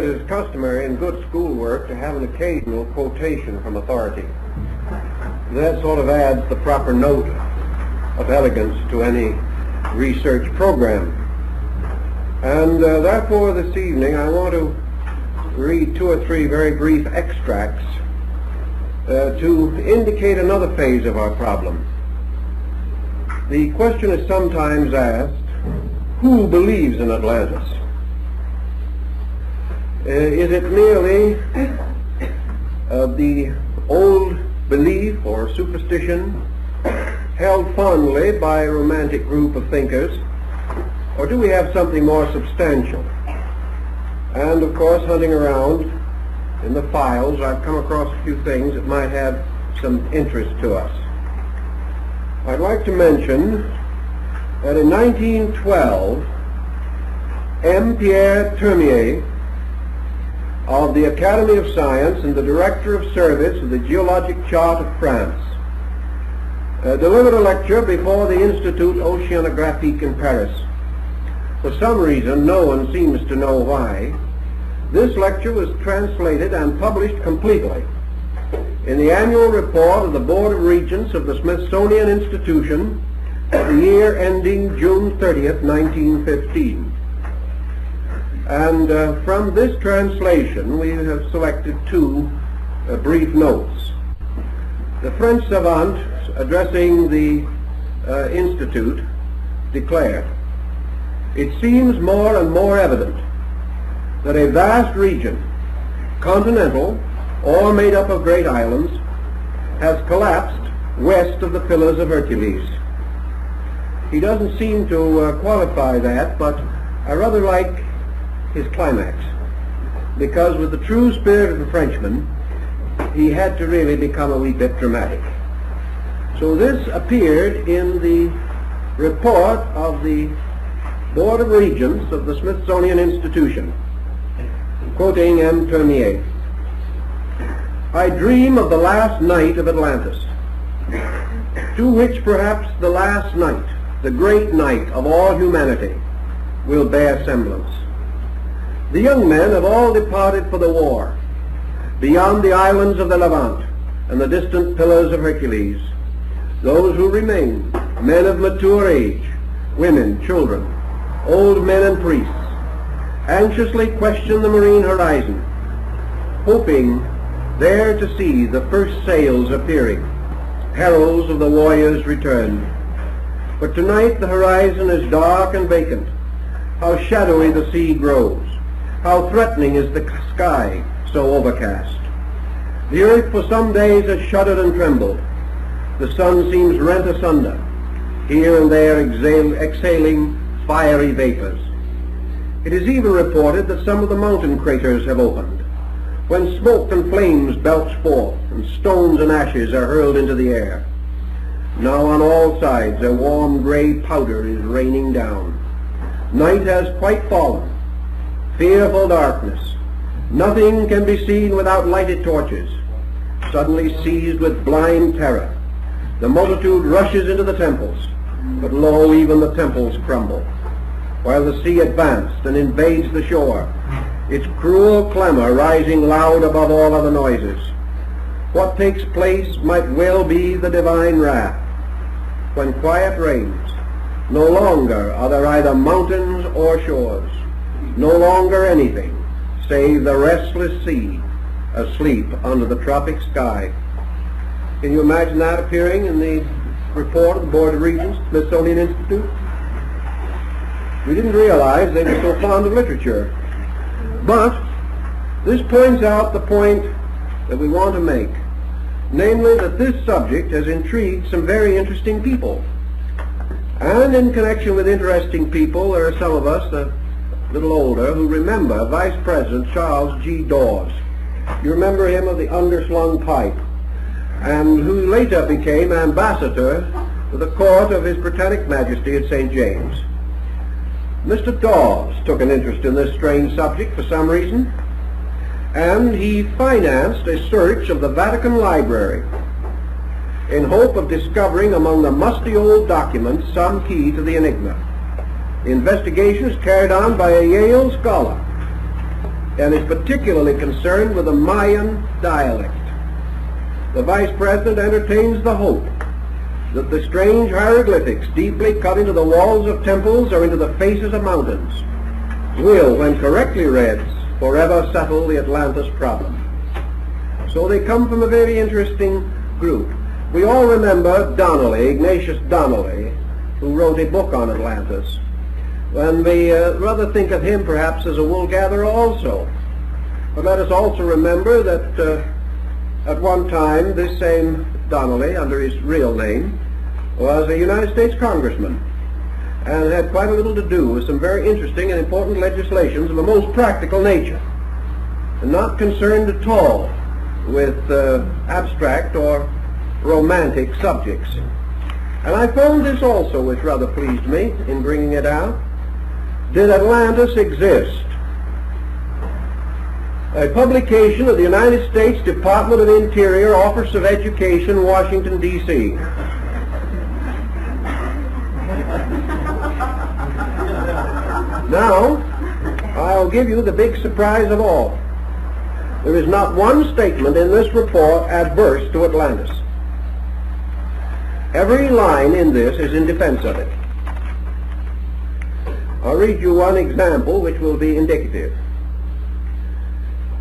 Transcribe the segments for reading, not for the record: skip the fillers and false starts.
it is customary in good schoolwork to have an occasional quotation from authority. That sort of adds the proper note of elegance to any research program. And therefore this evening I want to read 2 or 3 very brief extracts to indicate another phase of our problem. The question is sometimes asked, who believes in Atlantis? Is it merely the old belief or superstition held fondly by a romantic group of thinkers, or do we have something more substantial? And of course, hunting around in the files, I've come across a few things that might have some interest to us. I'd like to mention that in 1912, M. Pierre Termier of the Academy of Science and the Director of Service of the Geologic Chart of France delivered a lecture before the Institut Oceanographique in Paris. For some reason, no one seems to know why, this lecture was translated and published completely in the annual report of the Board of Regents of the Smithsonian Institution for the year ending June 30th, 1915. And from this translation we have selected 2 brief notes. The French savant addressing the Institute declared, "It seems more and more evident that a vast region, continental or made up of great islands, has collapsed west of the Pillars of Hercules." He doesn't seem to qualify that, but I rather like his climax, because with the true spirit of the Frenchman, he had to really become a wee bit dramatic. So this appeared in the report of the Board of Regents of the Smithsonian Institution, quoting M. Termier. "I dream of the last night of Atlantis, to which perhaps the last night, the great night of all humanity, will bear semblance. The young men have all departed for the war, beyond the islands of the Levant and the distant Pillars of Hercules. Those who remain, men of mature age, women, children, old men and priests, anxiously question the marine horizon, hoping there to see the first sails appearing, heralds of the warrior's return. But tonight the horizon is dark and vacant. How shadowy the sea grows. How threatening is the sky, so overcast. The earth for some days has shuddered and trembled. The sun seems rent asunder, here and there exhaling fiery vapors. It is even reported that some of the mountain craters have opened, when smoke and flames belch forth, and stones and ashes are hurled into the air. Now on all sides a warm gray powder is raining down. Night has quite fallen. Fearful darkness. Nothing can be seen without lighted torches. Suddenly seized with blind terror, the multitude rushes into the temples, but lo, even the temples crumble, while the sea advanced and invades the shore, its cruel clamor rising loud above all other noises. What takes place might well be the divine wrath. When quiet reigns, no longer are there either mountains or shores, no longer anything save the restless sea asleep under the tropic sky. Can you imagine that appearing in the report of the Board of Regents, Smithsonian Institute? We didn't realize they were so fond of literature. But this points out the point that we want to make, namely that this subject has intrigued some very interesting people. And in connection with interesting people, there are some of us, a little older, who remember Vice President Charles G. Dawes. You remember him of the underslung pipe, and who later became ambassador to the court of His Britannic Majesty at St. James. Mr. Dawes took an interest in this strange subject for some reason, and he financed a search of the Vatican Library in hope of discovering among the musty old documents some key to the enigma. The investigation is carried on by a Yale scholar, and is particularly concerned with the Mayan dialect. The Vice President entertains the hope that the strange hieroglyphics deeply cut into the walls of temples or into the faces of mountains will, when correctly read, forever settle the Atlantis problem. So they come from a very interesting group. We all remember Donnelly, Ignatius Donnelly, who wrote a book on Atlantis. And we rather think of him perhaps as a wool gatherer also. But let us also remember that at one time this same Donnelly, under his real name, was a United States congressman and had quite a little to do with some very interesting and important legislations of a most practical nature, and not concerned at all with abstract or romantic subjects. And I found this also, which rather pleased me in bringing it out. Did Atlantis exist? A publication of the United States Department of Interior, Office of Education, Washington, D.C. Now, I'll give you the big surprise of all. There is not one statement in this report adverse to Atlantis. Every line in this is in defense of it. I'll read you one example which will be indicative.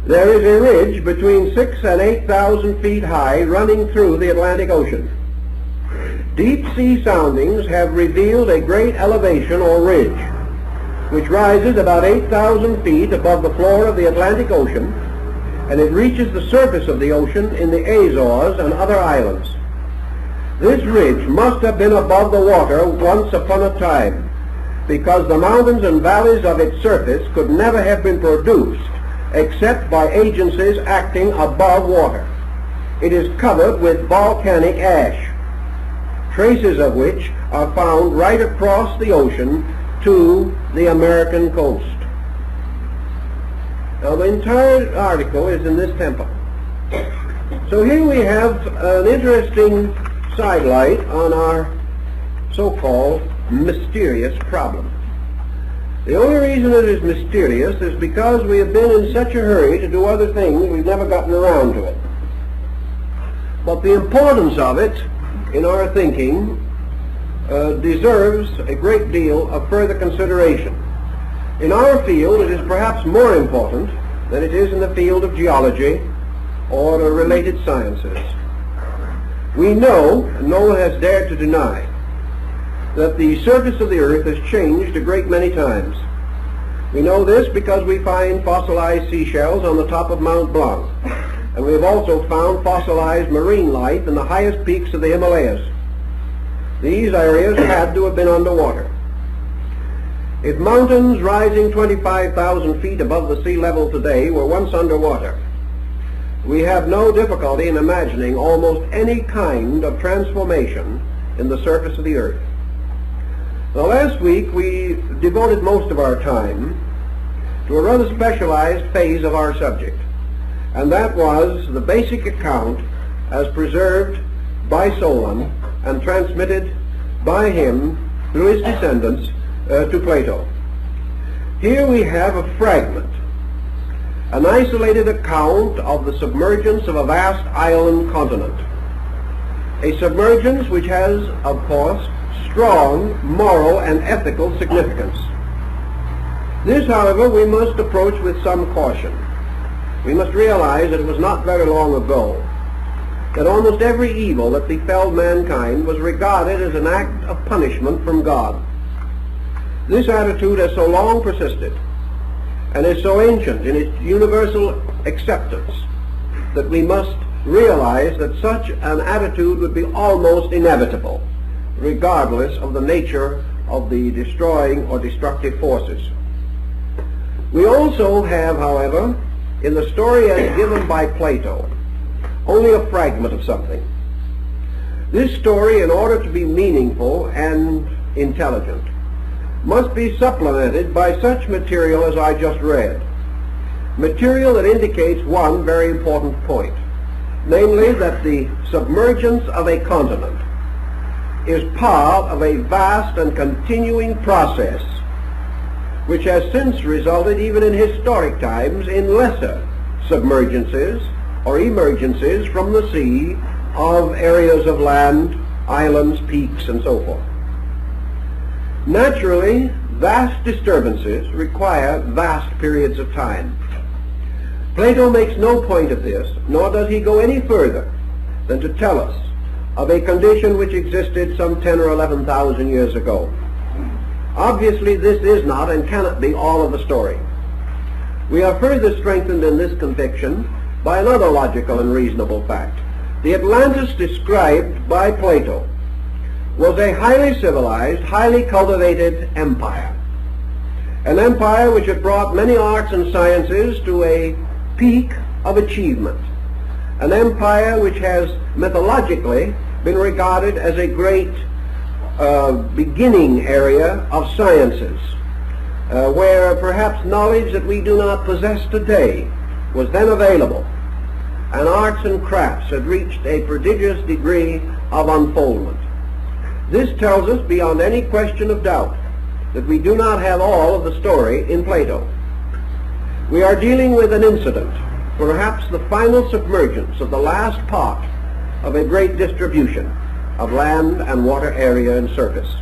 There is a ridge between 6,000 and 8,000 feet high running through the Atlantic Ocean. Deep sea soundings have revealed a great elevation or ridge, which rises about 8,000 feet above the floor of the Atlantic Ocean, and it reaches the surface of the ocean in the Azores and other islands. This ridge must have been above the water once upon a time, because the mountains and valleys of its surface could never have been produced except by agencies acting above water. It is covered with volcanic ash, traces of which are found right across the ocean to the American coast. Now, the entire article is in this tempo. So here we have an interesting sidelight on our so-called mysterious problem. The only reason it is mysterious is because we have been in such a hurry to do other things, we've never gotten around to it. But the importance of it in our thinking deserves a great deal of further consideration. In our field, it is perhaps more important than it is in the field of geology or the related sciences. We know, and no one has dared to deny, that the surface of the earth has changed a great many times. We know this because we find fossilized seashells on the top of Mount Blanc, and we have also found fossilized marine life in the highest peaks of the Himalayas. These areas had to have been underwater. If mountains rising 25,000 feet above the sea level today were once underwater, we have no difficulty in imagining almost any kind of transformation in the surface of the earth. Now, last week we devoted most of our time to a rather specialized phase of our subject, and that was the basic account as preserved by Solon and transmitted by him through his descendants to Plato. Here we have a fragment, an isolated account of the submergence of a vast island continent, a submergence which has, of course, strong moral and ethical significance. This, however, we must approach with some caution. We must realize that it was not very long ago that almost every evil that befell mankind was regarded as an act of punishment from God. This attitude has so long persisted and is so ancient in its universal acceptance that we must realize that such an attitude would be almost inevitable, regardless of the nature of the destroying or destructive forces. We also have, however, in the story as given by Plato, only a fragment of something. This story, in order to be meaningful and intelligent, must be supplemented by such material as I just read. Material that indicates one very important point, namely that the submergence of a continent is part of a vast and continuing process which has since resulted, even in historic times, in lesser submergences or emergences from the sea of areas of land, islands, peaks, and so forth. Naturally, vast disturbances require vast periods of time. Plato makes no point of this, nor does he go any further than to tell us of a condition which existed some 10 or 11,000 years ago. Obviously, this is not and cannot be all of the story. We are further strengthened in this conviction by another logical and reasonable fact. The Atlantis described by Plato was a highly civilized, highly cultivated empire. An empire which had brought many arts and sciences to a peak of achievement. An empire which has mythologically been regarded as a great beginning area of sciences, where perhaps knowledge that we do not possess today was then available, and arts and crafts had reached a prodigious degree of unfoldment. This tells us beyond any question of doubt that we do not have all of the story in Plato. We are dealing with an incident, perhaps the final submergence of the last part of a great distribution of land and water area and surface.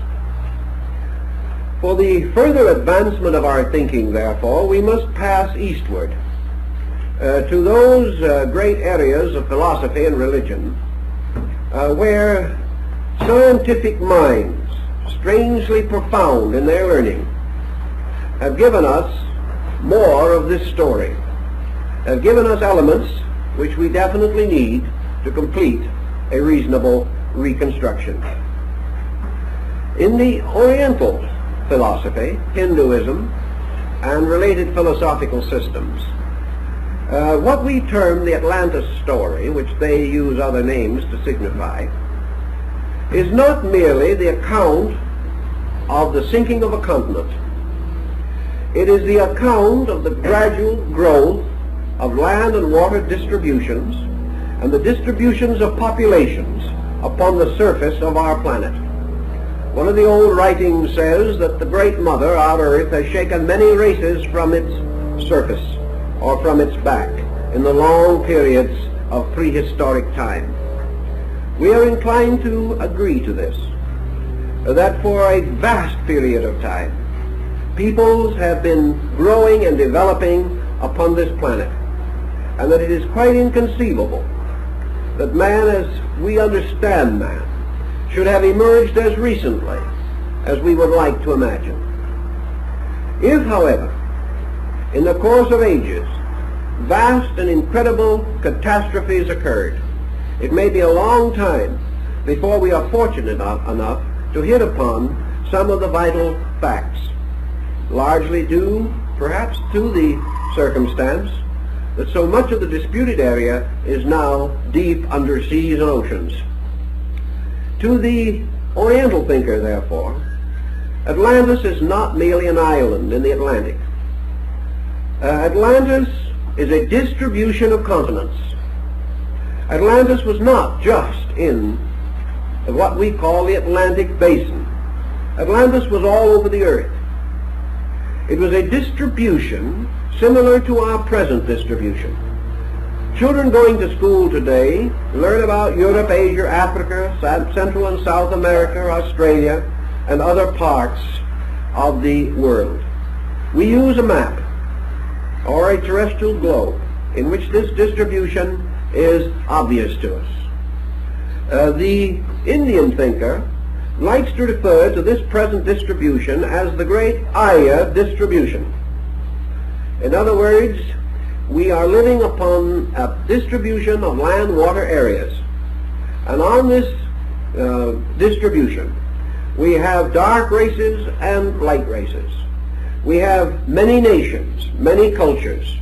For the further advancement of our thinking, therefore, we must pass eastward to those great areas of philosophy and religion where scientific minds, strangely profound in their learning, have given us more of this story, have given us elements which we definitely need to complete a reasonable reconstruction. In the Oriental philosophy, Hinduism, and related philosophical systems, what we term the Atlantis story, which they use other names to signify, is not merely the account of the sinking of a continent. It is the account of the gradual growth of land and water distributions and the distributions of populations upon the surface of our planet. One of the old writings says that the Great Mother, our Earth, has shaken many races from its surface or from its back in the long periods of prehistoric time. We are inclined to agree to this, that for a vast period of time, peoples have been growing and developing upon this planet, and that it is quite inconceivable that man, as we understand man, should have emerged as recently as we would like to imagine. If, however, in the course of ages, vast and incredible catastrophes occurred, it may be a long time before we are fortunate enough to hit upon some of the vital facts, largely due, perhaps, to the circumstance that so much of the disputed area is now deep under seas and oceans. To the Oriental thinker, therefore, Atlantis is not merely an island in the Atlantic. Atlantis is a distribution of continents. Atlantis was not just in what we call the Atlantic Basin. Atlantis was all over the earth. It was a distribution similar to our present distribution. Children going to school today learn about Europe, Asia, Africa, Central and South America, Australia, and other parts of the world. We use a map or a terrestrial globe in which this distribution is obvious to us. The Indian thinker likes to refer to this present distribution as the great Arya distribution. In other words, we are living upon a distribution of land water areas. And on this distribution, we have dark races and light races. We have many nations, many cultures.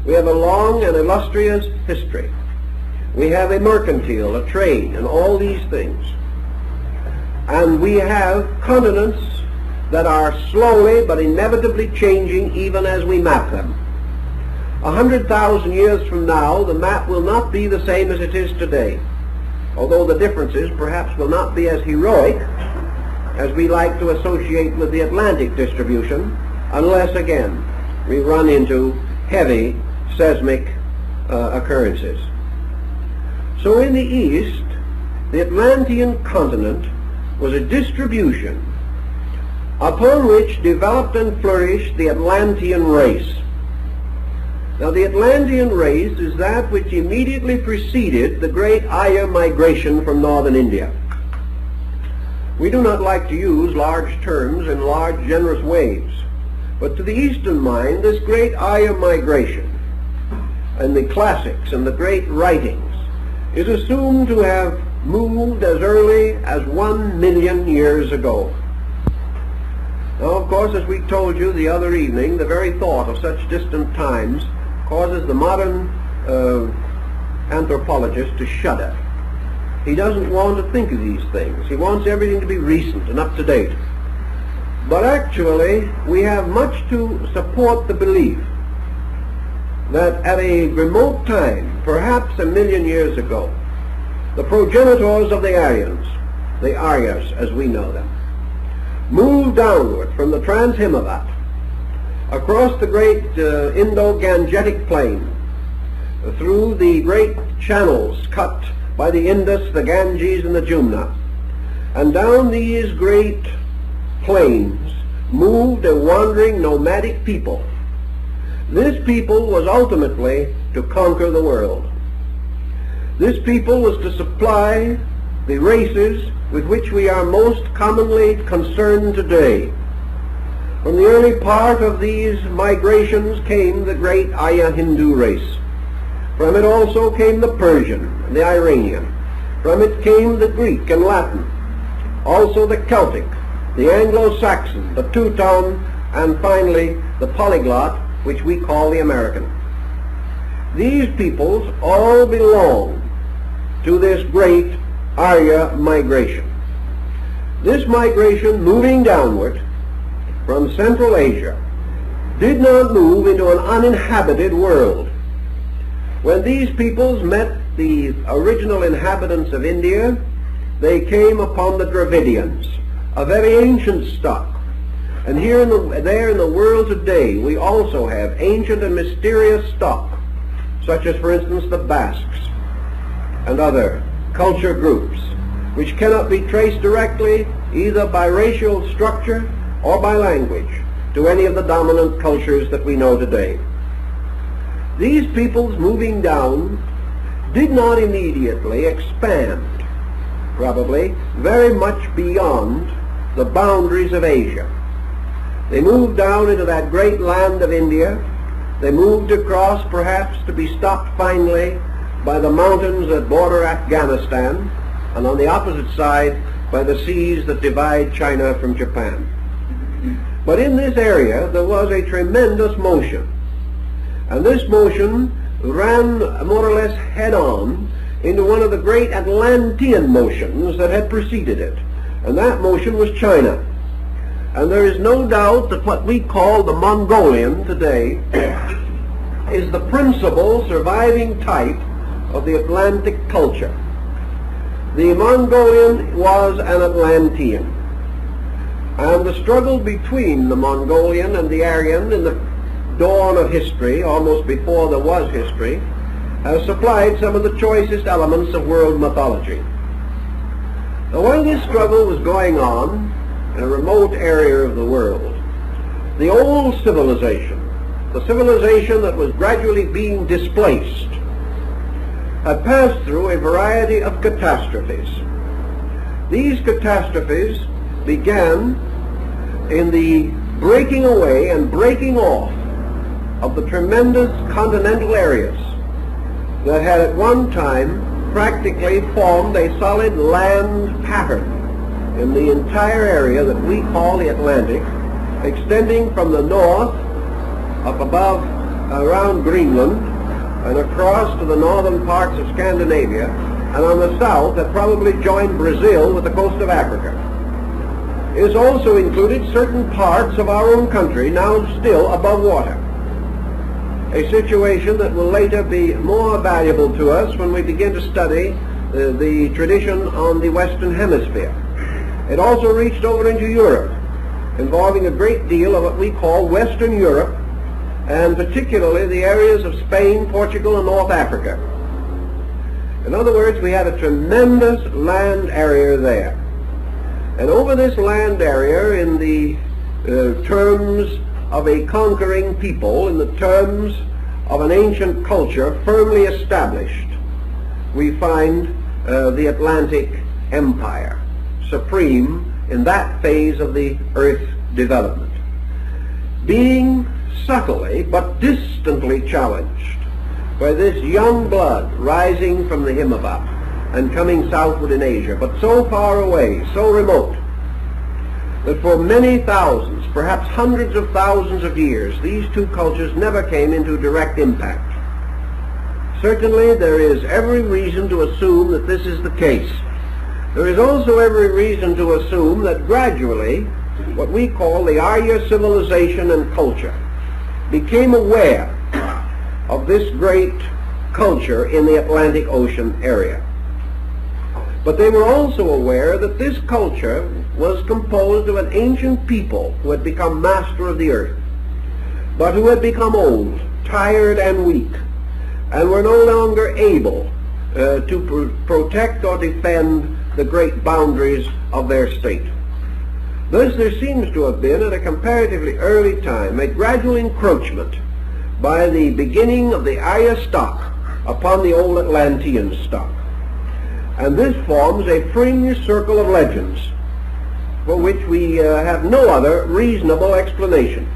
We have a long and illustrious history. We have a mercantile, a trade, and all these things. And we have continents that are slowly but inevitably changing even as we map them. 100,000 years from now, the map will not be the same as it is today, although the differences perhaps will not be as heroic as we like to associate with the Atlantic distribution unless again we run into heavy seismic occurrences. So in the east, the Atlantean continent was a distribution upon which developed and flourished the Atlantean race. Now the Atlantean race is that which immediately preceded the great Arya migration from northern India. We do not like to use large terms in large generous waves, but to the Eastern mind, this great Arya migration and the classics and the great writings is assumed to have moved as early as 1 million years ago. Now, of course, as we told you the other evening, the very thought of such distant times causes the modern anthropologist to shudder. He doesn't want to think of these things. He wants everything to be recent and up to date. But actually, we have much to support the belief that at a remote time, perhaps 1 million years ago, the progenitors of the Aryans, the Aryas as we know them, moved downward from the Trans-Himavat across the great Indo-Gangetic plain through the great channels cut by the Indus, the Ganges, and the Jumna, and down these great plains moved a wandering nomadic people. This people was ultimately to conquer the world. This people was to supply the races with which we are most commonly concerned today. From the early part of these migrations came the great Arya Hindu race. From it also came the Persian and the Iranian. From it came the Greek and Latin, also the Celtic, the Anglo-Saxon, the Teuton, and finally the polyglot, which we call the American. These peoples all belong to this great Arya migration. This migration, moving downward from Central Asia, did not move into an uninhabited world. When these peoples met the original inhabitants of India, they came upon the Dravidians, a very ancient stock. And there in the world today, we also have ancient and mysterious stock, such as, for instance, the Basques and other culture groups, which cannot be traced directly either by racial structure or by language to any of the dominant cultures that we know today. These peoples moving down did not immediately expand, probably, very much beyond the boundaries of Asia. They moved down into that great land of India. They moved across, perhaps to be stopped finally by the mountains that border Afghanistan, and on the opposite side by the seas that divide China from Japan. But in this area there was a tremendous motion, and this motion ran more or less head-on into one of the great Atlantean motions that had preceded it, and that motion was China. And there is no doubt that what we call the Mongolian today is the principal surviving type of the Atlantic culture. The Mongolian was an Atlantean, and the struggle between the Mongolian and the Aryan in the dawn of history, almost before there was history, has supplied some of the choicest elements of world mythology. Now, while this struggle was going on in a remote area of the world, the old civilization, the civilization that was gradually being displaced, had passed through a variety of catastrophes. These catastrophes began in the breaking away and breaking off of the tremendous continental areas that had at one time practically formed a solid land pattern in the entire area that we call the Atlantic, extending from the north up above around Greenland and across to the northern parts of Scandinavia, and on the south had probably joined Brazil with the coast of Africa. It has also included certain parts of our own country now still above water, a situation that will later be more valuable to us when we begin to study the tradition on the Western Hemisphere. It also reached over into Europe, involving a great deal of what we call Western Europe, and particularly the areas of Spain, Portugal, and North Africa. In other words, we had a tremendous land area there. And over this land area, in the terms of a conquering people, in the terms of an ancient culture firmly established, we find the Atlantic Empire, supreme in that phase of the Earth's development, being subtly but distantly challenged by this young blood rising from the Himavat and coming southward in Asia, but so far away, so remote, that for many thousands, perhaps hundreds of thousands of years, these two cultures never came into direct impact. Certainly there is every reason to assume that this is the case. There is also every reason to assume that gradually what we call the Arya civilization and culture became aware of this great culture in the Atlantic Ocean area. But they were also aware that this culture was composed of an ancient people who had become master of the earth, but who had become old, tired, and weak, and were no longer able to protect or defend the great boundaries of their state. Thus there seems to have been, at a comparatively early time, a gradual encroachment by the beginning of the Arya stock upon the old Atlantean stock. And this forms a fringe circle of legends for which we have no other reasonable explanation.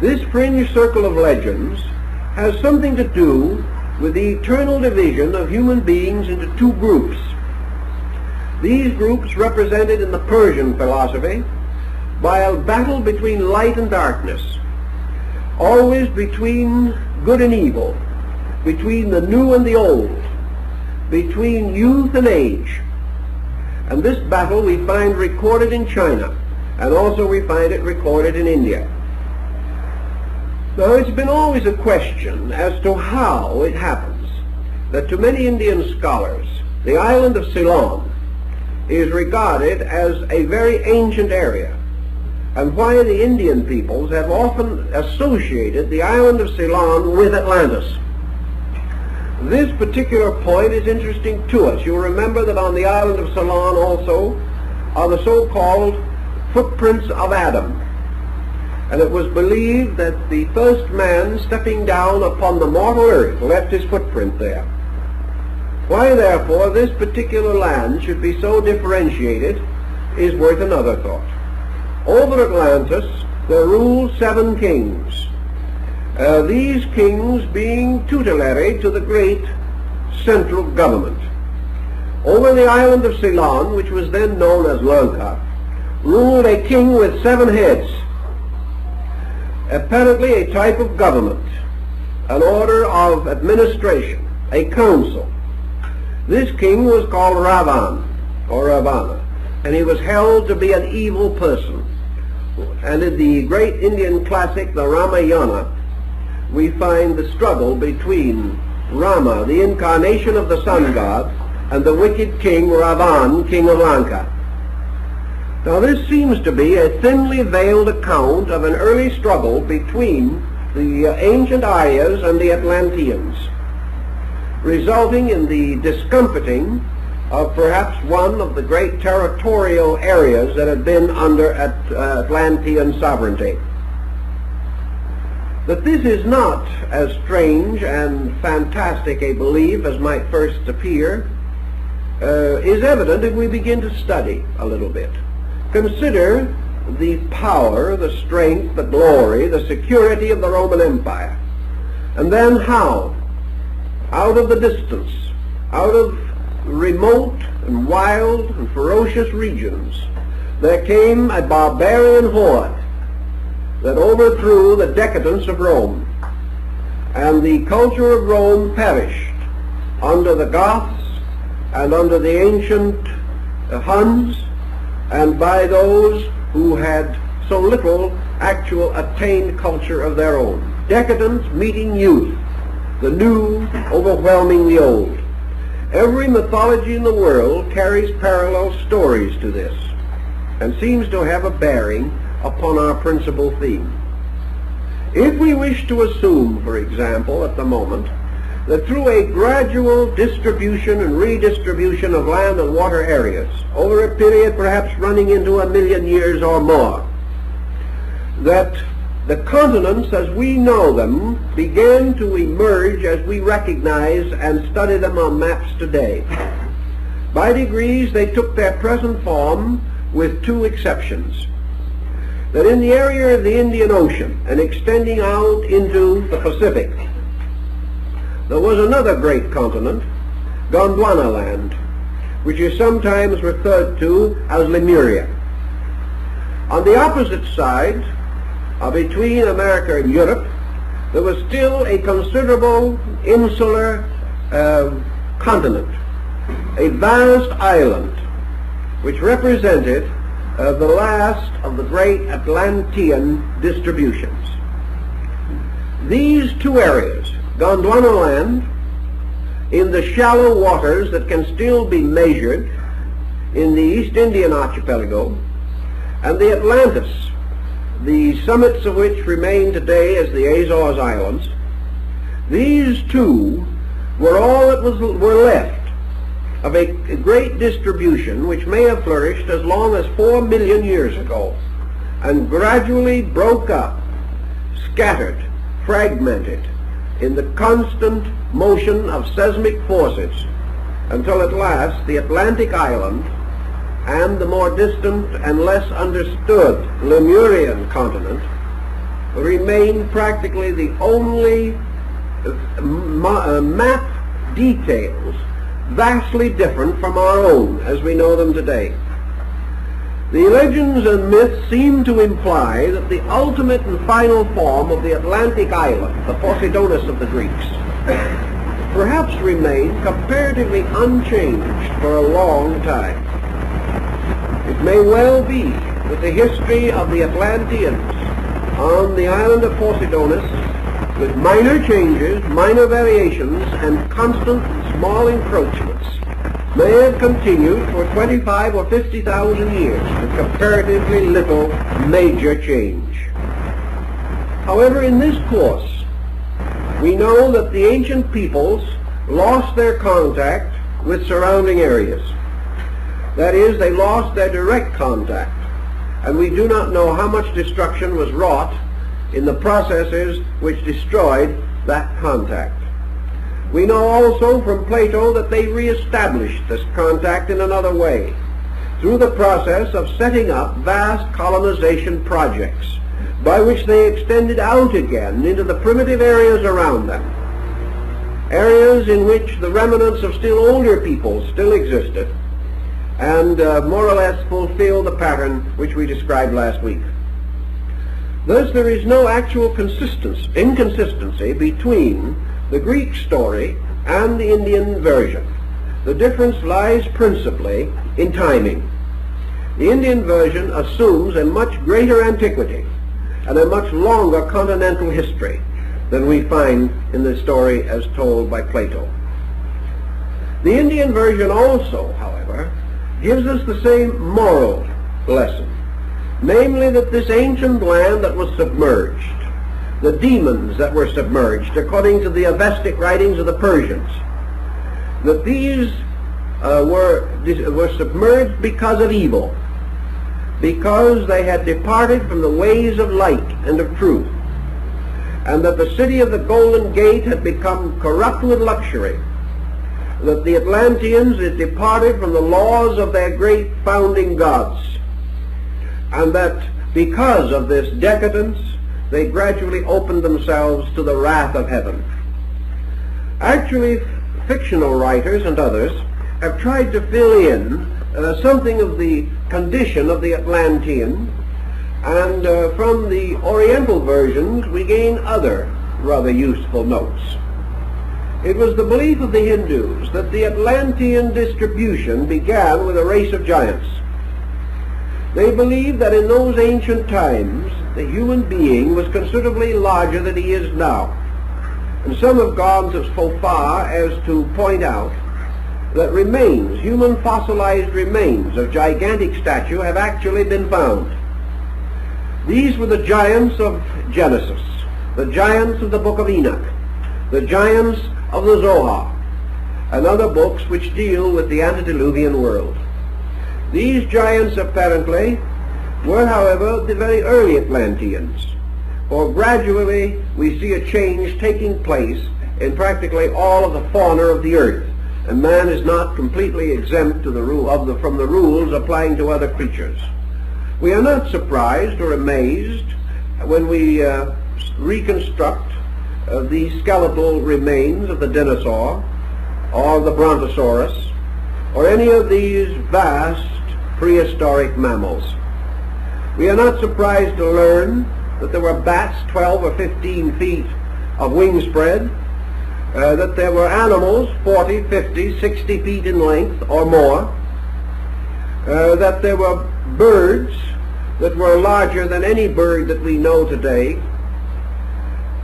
This fringe circle of legends has something to do with the eternal division of human beings into two groups. These groups represented in the Persian philosophy by a battle between light and darkness, always between good and evil, between the new and the old, between youth and age. And this battle we find recorded in China, and also we find it recorded in India. Now it's been always a question as to how it happens that to many Indian scholars the island of Ceylon is regarded as a very ancient area, and why the Indian peoples have often associated the island of Ceylon with Atlantis. This particular point is interesting to us. You'll remember that on the island of Ceylon also are the so-called footprints of Adam. And it was believed that the first man stepping down upon the mortal earth left his footprint there. Why, therefore, this particular land should be so differentiated is worth another thought. Over Atlantis there ruled 7 kings. These kings being tutelary to the great central government. Over the island of Ceylon, which was then known as Lanka, ruled a king with 7 heads, apparently a type of government, an order of administration, a council. This king was called Ravan, or Ravana, and he was held to be an evil person. And in the great Indian classic, the Ramayana, we find the struggle between Rama, the incarnation of the sun god, and the wicked king Ravan, king of Lanka. Now this seems to be a thinly veiled account of an early struggle between the ancient Aryas and the Atlanteans, resulting in the discomfiting of perhaps one of the great territorial areas that had been under Atlantean sovereignty. That this is not as strange and fantastic a belief as might first appear is evident if we begin to study a little bit. Consider the power, the strength, the glory, the security of the Roman Empire, and then how, out of the distance, out of remote and wild and ferocious regions, there came a barbarian horde that overthrew the decadence of Rome, and the culture of Rome perished under the Goths and under the ancient Huns, and by those who had so little actual attained culture of their own. Decadence meeting youth, the new overwhelming the old. Every mythology in the world carries parallel stories to this. and seems to have a bearing upon our principal theme. If we wish to assume, for example, at the moment, that through a gradual distribution and redistribution of land and water areas, over a period perhaps running into 1,000,000 years or more, that the continents as we know them began to emerge as we recognize and study them on maps today. By degrees they took their present form with two exceptions. That in the area of the Indian Ocean and extending out into the Pacific, there was another great continent, Gondwana land, which is sometimes referred to as Lemuria. On the opposite side, between America and Europe, there was still a considerable insular continent, a vast island, which represented the last of the great Atlantean distributions. These two areas, Gondwana land, in the shallow waters that can still be measured in the East Indian archipelago, and the Atlantis, the summits of which remain today as the Azores Islands, these two were all that were left of a great distribution which may have flourished as long as 4 million years ago and gradually broke up, scattered, fragmented in the constant motion of seismic forces until at last the Atlantic island and the more distant and less understood Lemurian continent remain practically the only map details vastly different from our own as we know them today. The legends and myths seem to imply that the ultimate and final form of the Atlantic island, the Poseidonus of the Greeks, perhaps remained comparatively unchanged for a long time. It may well be that the history of the Atlanteans on the island of Poseidonus, with minor changes, minor variations, and constant small encroachments, may have continued for 25 or 50,000 years with comparatively little major change. However, in this course, we know that the ancient peoples lost their contact with surrounding areas. That is, they lost their direct contact, and we do not know how much destruction was wrought in the processes which destroyed that contact. We know also from Plato that they reestablished this contact in another way, through the process of setting up vast colonization projects, by which they extended out again into the primitive areas around them, areas in which the remnants of still older peoples still existed, and more or less fulfill the pattern which we described last week. Thus there is no actual inconsistency between the Greek story and the Indian version. The difference lies principally in timing. The Indian version assumes a much greater antiquity and a much longer continental history than we find in the story as told by Plato. The Indian version also, however, gives us the same moral lesson, namely that this ancient land that was submerged, the demons that were submerged, according to the Avestic writings of the Persians, that these were submerged because of evil, because they had departed from the ways of light and of truth, and that the city of the Golden Gate had become corrupt with luxury, that the Atlanteans had departed from the laws of their great founding gods, and that because of this decadence they gradually opened themselves to the wrath of heaven. Actually, fictional writers and others have tried to fill in something of the condition of the Atlantean, and from the Oriental versions we gain other rather useful notes. It was the belief of the Hindus that the Atlantean distribution began with a race of giants. They believed that in those ancient times the human being was considerably larger than he is now. And some have gone so far as to point out that remains, human fossilized remains of gigantic stature have actually been found. These were the giants of Genesis, the giants of the book of Enoch, the giants of the Zohar, and other books which deal with the antediluvian world. These giants apparently were, however, the very early Atlanteans, for gradually we see a change taking place in practically all of the fauna of the earth, and man is not completely exempt to from the rules applying to other creatures. We are not surprised or amazed when we reconstruct the skeletal remains of the dinosaur or the brontosaurus or any of these vast prehistoric mammals. We are not surprised to learn that there were bats 12 or 15 feet of wingspread, that there were animals 40, 50, 60 feet in length or more, that there were birds that were larger than any bird that we know today,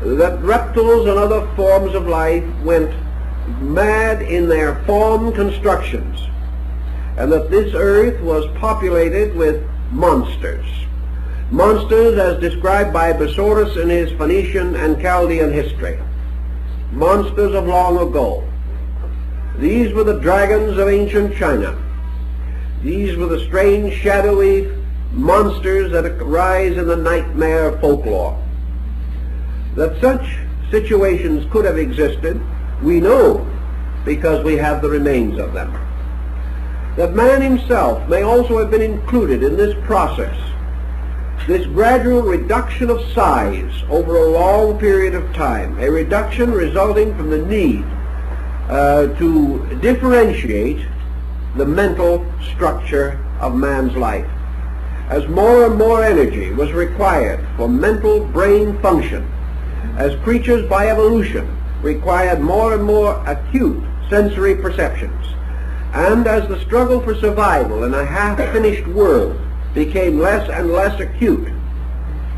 that reptiles and other forms of life went mad in their form constructions, and that this earth was populated with monsters. Monsters as described by Besorus in his Phoenician and Chaldean history. Monsters of long ago. These were the dragons of ancient China. These were the strange, shadowy monsters that arise in the nightmare folklore. That such situations could have existed, we know because we have the remains of them. That man himself may also have been included in this process, this gradual reduction of size over a long period of time, a reduction resulting from the need to differentiate the mental structure of man's life. As more and more energy was required for mental brain function, as creatures by evolution required more and more acute sensory perceptions, and as the struggle for survival in a half-finished world became less and less acute,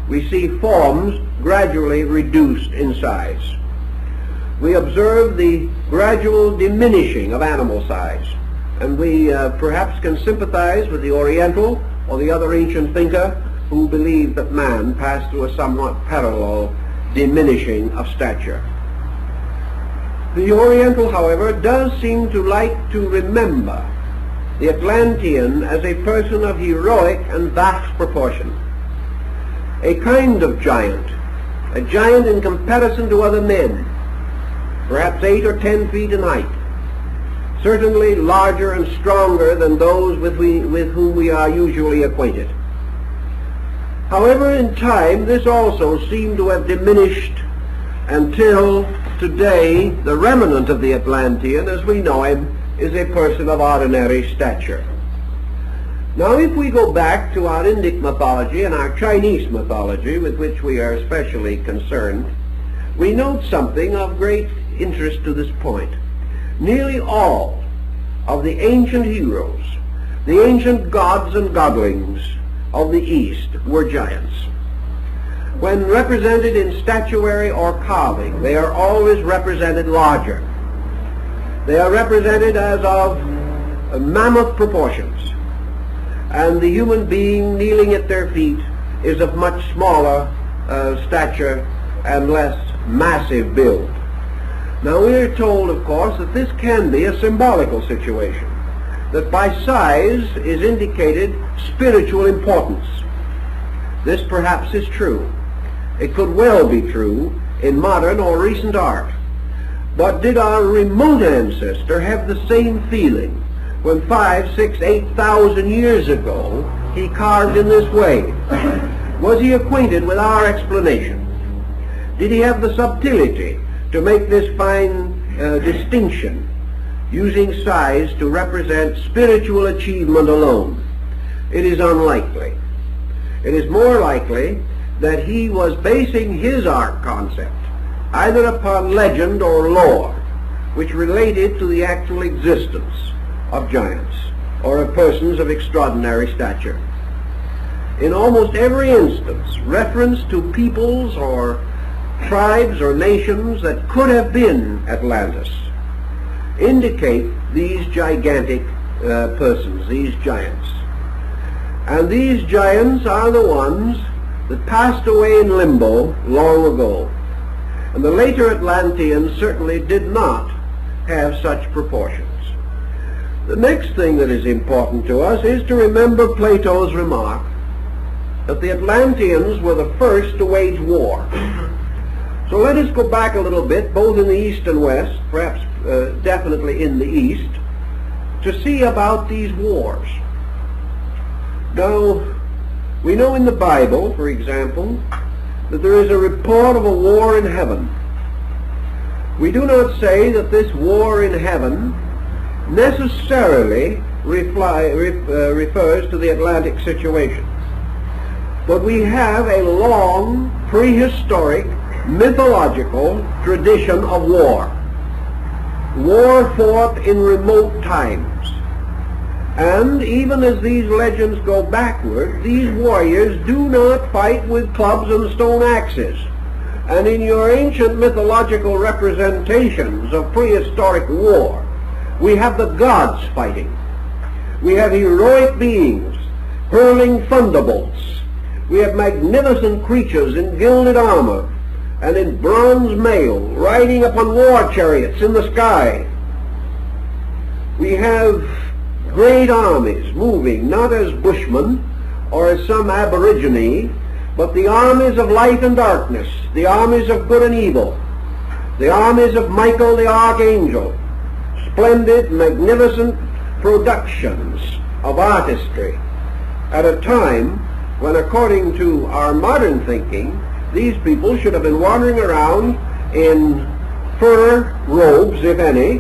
we see forms gradually reduced in size. We observe the gradual diminishing of animal size, and we perhaps can sympathize with the Oriental or the other ancient thinker who believed that man passed through a somewhat parallel diminishing of stature. The Oriental, however, does seem to like to remember the Atlantean as a person of heroic and vast proportion, a kind of giant, a giant in comparison to other men, perhaps 8 or 10 feet in height, certainly larger and stronger than those with whom we are usually acquainted. However, in time, this also seemed to have diminished until today the remnant of the Atlantean, as we know him, is a person of ordinary stature. Now, if we go back to our Indic mythology and our Chinese mythology, with which we are especially concerned, we note something of great interest to this point. Nearly all of the ancient heroes, the ancient gods and godlings of the East, were giants. When represented in statuary or carving, they are always represented larger. They are represented as of mammoth proportions, and the human being kneeling at their feet is of much smaller stature and less massive build. Now, we are told, of course, that this can be a symbolical situation, that by size is indicated spiritual importance. This perhaps is true. It could well be true in modern or recent art. But did our remote ancestor have the same feeling when 5, 6, 8,000 years ago he carved in this way? Was he acquainted with our explanation? Did he have the subtlety to make this fine distinction, using size to represent spiritual achievement alone? It is unlikely. It is more likely that he was basing his art concept either upon legend or lore, which related to the actual existence of giants or of persons of extraordinary stature. In almost every instance, reference to peoples or tribes or nations that could have been Atlantis indicate these gigantic persons, these giants. And these giants are the ones that passed away in limbo long ago. And the later Atlanteans certainly did not have such proportions. The next thing that is important to us is to remember Plato's remark that the Atlanteans were the first to wage war. So let us go back a little bit, both in the East and West, perhaps definitely in the East, to see about these wars. Now, we know in the Bible, for example, that there is a report of a war in heaven. We do not say that this war in heaven necessarily refers to the Atlantic situation. But we have a long, prehistoric, mythological tradition of war. War fought in remote times. And even as these legends go backward, these warriors do not fight with clubs and stone axes. And in your ancient mythological representations of prehistoric war, we have the gods fighting. We have heroic beings hurling thunderbolts. We have magnificent creatures in gilded armor and in bronze mail riding upon war chariots in the sky. We have great armies moving not as bushmen or as some aborigine, but the armies of light and darkness, the armies of good and evil, the armies of Michael the Archangel, splendid, magnificent productions of artistry at a time when, according to our modern thinking, these people should have been wandering around in fur robes, if any,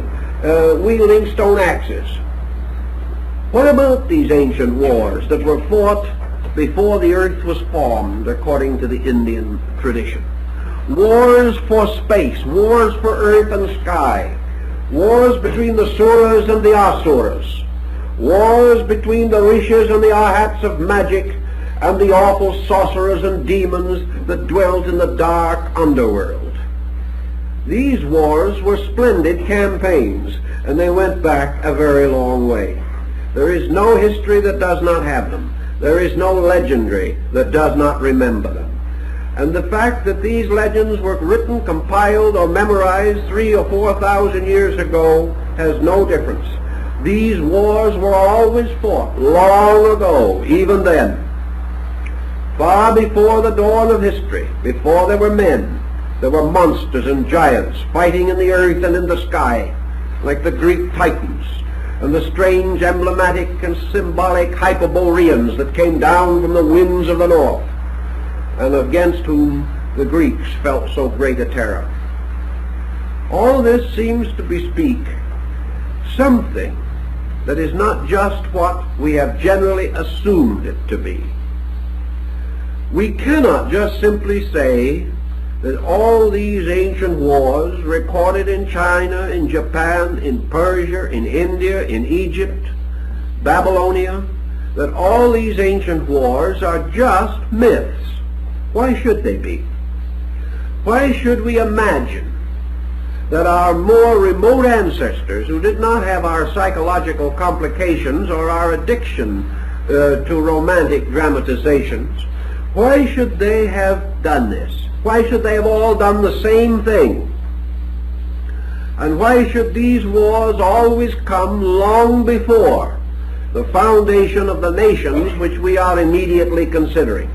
wielding stone axes. What about these ancient wars that were fought before the earth was formed, according to the Indian tradition? Wars for space, wars for earth and sky, wars between the Suras and the Asuras, wars between the Rishis and the Arhats of magic, and the awful sorcerers and demons that dwelt in the dark underworld. These wars were splendid campaigns, and they went back a very long way. There is no history that does not have them. There is no legendary that does not remember them. And the fact that these legends were written, compiled, or memorized 3,000 or 4,000 years ago has no difference. These wars were always fought long ago, even then. Far before the dawn of history, before there were men, there were monsters and giants fighting in the earth and in the sky, like the Greek Titans, and the strange emblematic and symbolic Hyperboreans that came down from the winds of the north, and against whom the Greeks felt so great a terror. All this seems to bespeak something that is not just what we have generally assumed it to be. We cannot just simply say that all these ancient wars recorded in China, in Japan, in Persia, in India, in Egypt, Babylonia, that all these ancient wars are just myths. Why should they be? Why should we imagine that our more remote ancestors, who did not have our psychological complications or our addiction to romantic dramatizations, why should they have done this? Why should they have all done the same thing? And why should these wars always come long before the foundation of the nations which we are immediately considering?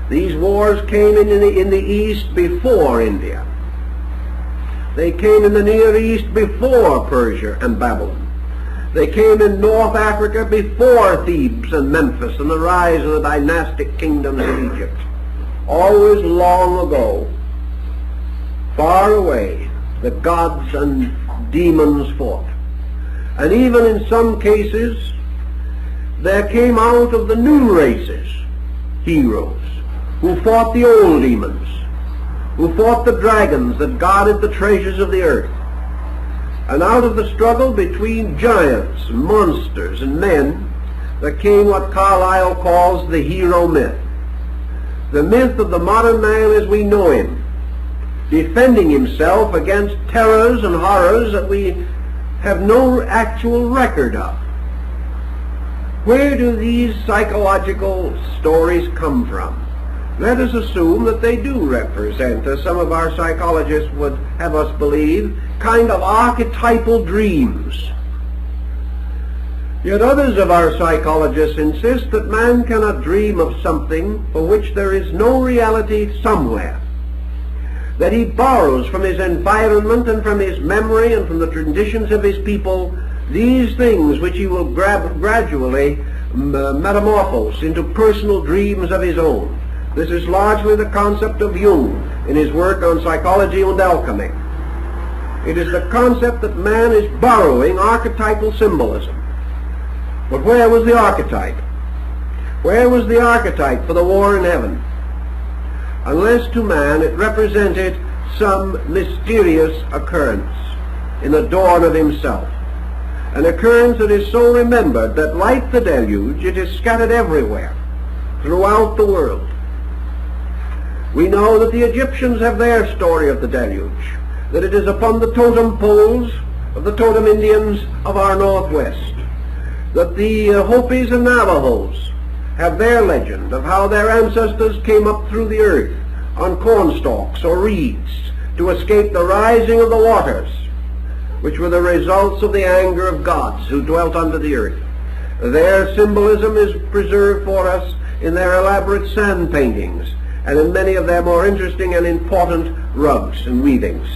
These wars came in the East before India. They came in the Near East before Persia and Babylon. They came in North Africa before Thebes and Memphis and the rise of the dynastic kingdoms of Egypt. Always long ago, far away, the gods and demons fought. And even in some cases, there came out of the new races heroes who fought the old demons, who fought the dragons that guarded the treasures of the earth. And out of the struggle between giants, monsters, and men, there came what Carlyle calls the hero myth. The myth of the modern man as we know him, defending himself against terrors and horrors that we have no actual record of. Where do these psychological stories come from? Let us assume that they do represent, as some of our psychologists would have us believe, kind of archetypal dreams. Yet others of our psychologists insist that man cannot dream of something for which there is no reality somewhere, that he borrows from his environment and from his memory and from the traditions of his people these things which he will gradually metamorphose into personal dreams of his own. This is largely the concept of Jung in his work on psychology and alchemy. It is the concept that man is borrowing archetypal symbolism. But where was the archetype? Where was the archetype for the war in heaven? Unless to man it represented some mysterious occurrence in the dawn of himself. An occurrence that is so remembered that, like the deluge, it is scattered everywhere, throughout the world. We know that the Egyptians have their story of the deluge, that it is upon the totem poles of the totem Indians of our Northwest, that the Hopis and Navajos have their legend of how their ancestors came up through the earth on cornstalks or reeds to escape the rising of the waters, which were the results of the anger of gods who dwelt under the earth. Their symbolism is preserved for us in their elaborate sand paintings and in many of their more interesting and important rugs and weavings.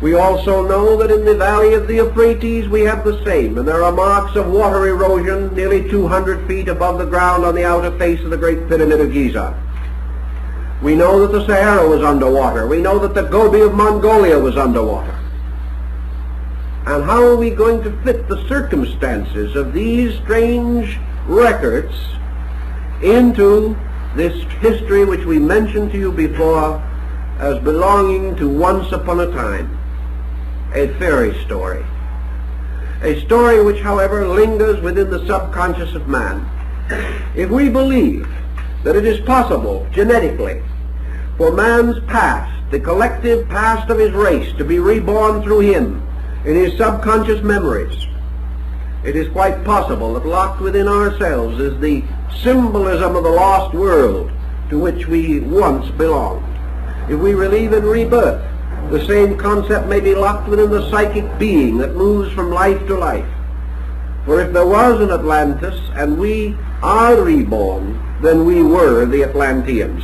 We also know that in the valley of the Euphrates we have the same, and there are marks of water erosion nearly 200 feet above the ground on the outer face of the Great Pyramid of Giza. We know that the Sahara was underwater. We know that the Gobi of Mongolia was underwater. And how are we going to fit the circumstances of these strange records into this history which we mentioned to you before as belonging to once upon a time? A fairy story. A story which, however, lingers within the subconscious of man. If we believe that it is possible, genetically, for man's past, the collective past of his race, to be reborn through him in his subconscious memories, it is quite possible that locked within ourselves is the symbolism of the lost world to which we once belonged. If we believe in rebirth, the same concept may be locked within the psychic being that moves from life to life. For if there was an Atlantis and we are reborn, then we were the Atlanteans.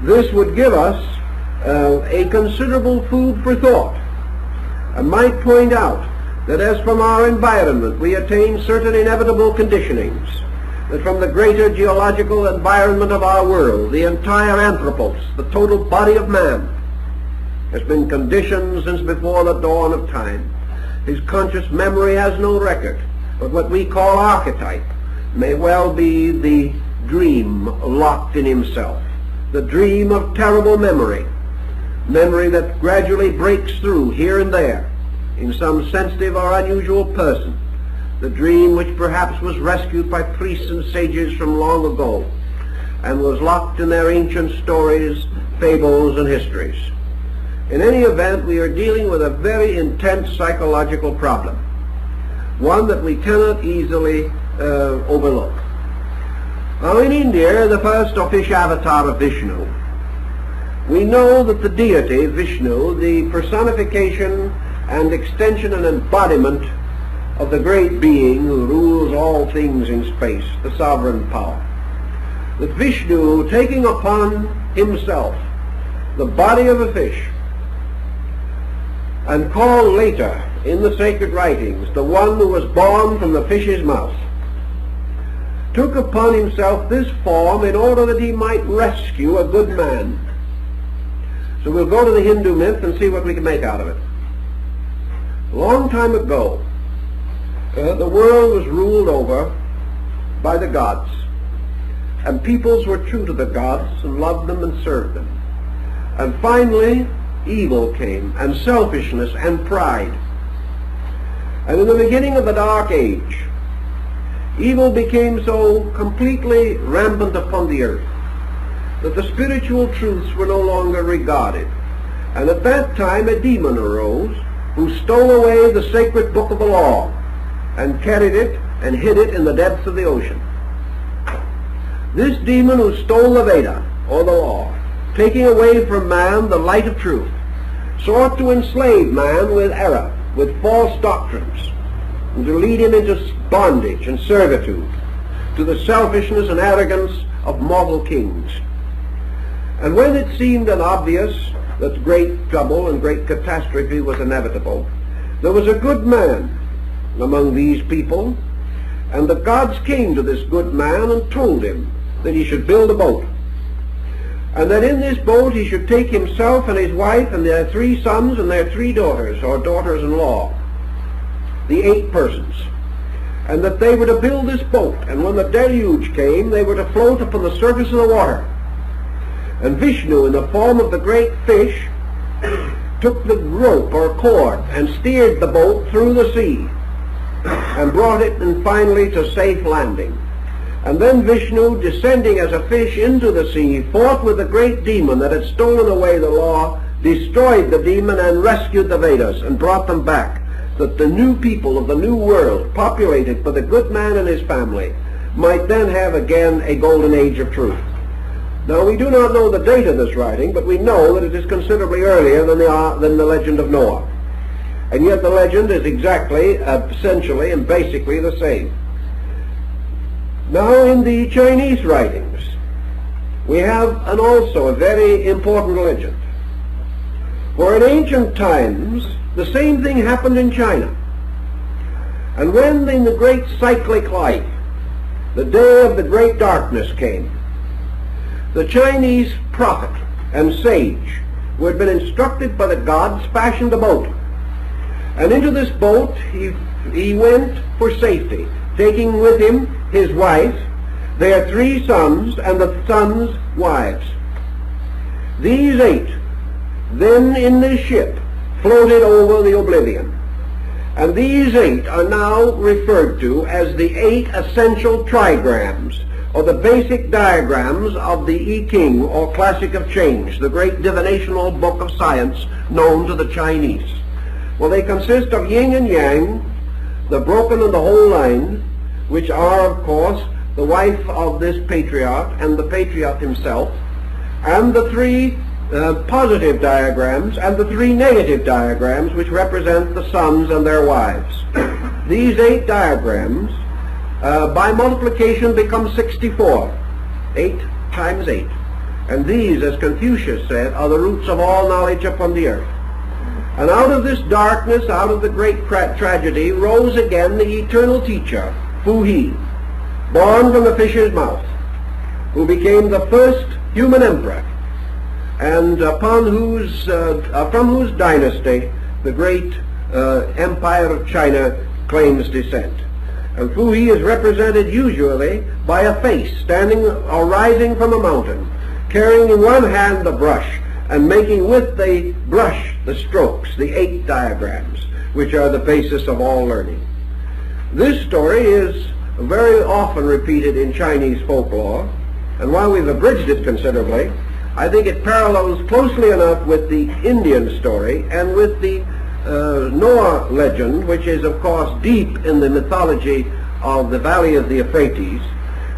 This would give us a considerable food for thought, and might point out that as from our environment we attain certain inevitable conditionings, that from the greater geological environment of our world, the entire anthropos, the total body of man, has been conditioned since before the dawn of time. His conscious memory has no record, but what we call archetype may well be the dream locked in himself, the dream of terrible memory, memory that gradually breaks through here and there in some sensitive or unusual person, the dream which perhaps was rescued by priests and sages from long ago and was locked in their ancient stories, fables, and histories. In any event, we are dealing with a very intense psychological problem, one that we cannot easily overlook. Now, in India, the first official avatar of Vishnu, we know that the deity Vishnu, the personification and extension and embodiment of the great being who rules all things in space, the sovereign power, that Vishnu, taking upon himself the body of a fish, and called later in the sacred writings the one who was born from the fish's mouth, took upon himself this form in order that he might rescue a good man. So we'll go to the Hindu myth and see what we can make out of it. A long time ago, the world was ruled over by the gods, and peoples were true to the gods and loved them and served them. And finally, evil came, and selfishness and pride. And in the beginning of the Dark Age, evil became so completely rampant upon the earth that the spiritual truths were no longer regarded. And at that time a demon arose who stole away the sacred book of the law and carried it and hid it in the depths of the ocean. This demon who stole the Veda, or the law, taking away from man the light of truth, sought to enslave man with error, with false doctrines, and to lead him into bondage and servitude to the selfishness and arrogance of mortal kings. And when it seemed obvious that great trouble and great catastrophe was inevitable, there was a good man among these people, and the gods came to this good man and told him that he should build a boat, and that in this boat he should take himself and his wife and their 3 sons and their 3 daughters, or daughters-in-law, the 8 persons, and that they were to build this boat, and when the deluge came they were to float upon the surface of the water. And Vishnu, in the form of the great fish, took the rope or cord and steered the boat through the sea and brought it finally to safe landing. And then Vishnu, descending as a fish into the sea, fought with the great demon that had stolen away the law, destroyed the demon and rescued the Vedas and brought them back, that the new people of the new world, populated by the good man and his family, might then have again a golden age of truth. Now, we do not know the date of this writing, but we know that it is considerably earlier than the legend of Noah. And yet the legend is exactly, essentially, and basically the same. Now, in the Chinese writings, we have also a very important legend. For in ancient times, the same thing happened in China. And when in the great cyclic life, the day of the great darkness came, the Chinese prophet and sage, who had been instructed by the gods, fashioned a boat. And into this boat he went for safety, taking with him his wife, their 3 sons, and the sons' wives. These 8 then in this ship floated over the oblivion. And these 8 are now referred to as the 8 essential trigrams, or the basic diagrams of the I Ching, or Classic of Change, the great divinational book of science known to the Chinese. Well, they consist of yin and yang, the broken and the whole line, which are, of course, the wife of this patriarch and the patriarch himself, and the 3 positive diagrams and the 3 negative diagrams, which represent the sons and their wives. These 8 diagrams, by multiplication, become 64. 8 times 8. And these, as Confucius said, are the roots of all knowledge upon the earth. And out of this darkness, out of the great tragedy, rose again the eternal teacher, Fu He, born from the fish's mouth, who became the first human emperor, and from whose dynasty the great empire of China claims descent. And Fu He is represented usually by a face standing or rising from a mountain, carrying in one hand the brush, and making with the brush the strokes, the 8 diagrams, which are the basis of all learning. This story is very often repeated in Chinese folklore, and while we've abridged it considerably, I think it parallels closely enough with the Indian story and with the Noah legend, which is of course deep in the mythology of the Valley of the Euphrates,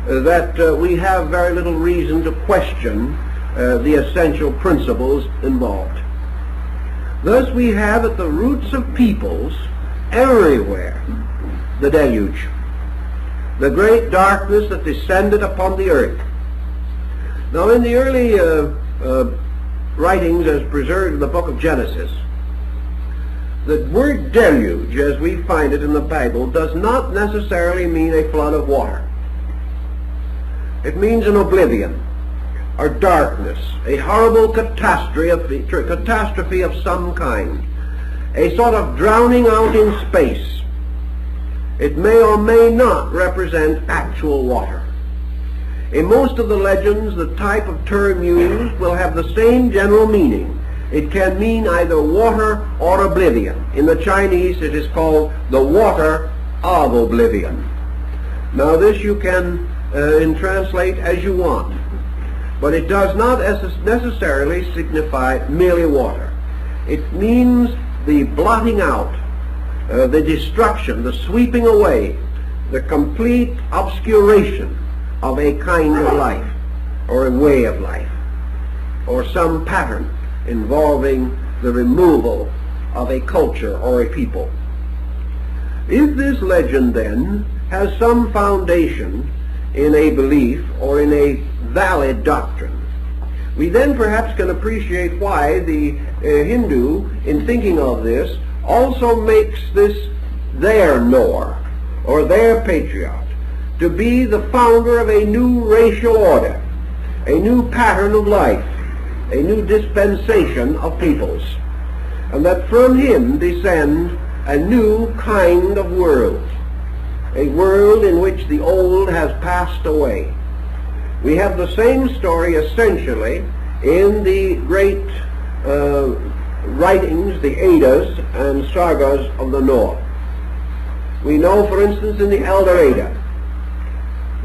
that we have very little reason to question the essential principles involved. Thus we have at the roots of peoples everywhere the deluge, the great darkness that descended upon the earth. Now in the early writings as preserved in the book of Genesis, the word deluge, as we find it in the Bible, does not necessarily mean a flood of water. It means an oblivion, or darkness, a horrible catastrophe of some kind, a sort of drowning out in space. It may or may not represent actual water. In most of the legends, the type of term used will have the same general meaning. It can mean either water or oblivion. In the Chinese, it is called the water of oblivion. Now this you can translate as you want, but it does not necessarily signify merely water. It means the blotting out, the destruction, the sweeping away, the complete obscuration of a kind of life, or a way of life, or some pattern involving the removal of a culture or a people. If this legend then has some foundation in a belief or in a valid doctrine, we then perhaps can appreciate why the Hindu, in thinking of this, also makes this their Noah, or their patriarch, to be the founder of a new racial order, a new pattern of life, a new dispensation of peoples, and that from him descend a new kind of world, a world in which the old has passed away. We have the same story essentially in the great writings, the Eddas and sagas of the North. We know, for instance, in the Elder Edda,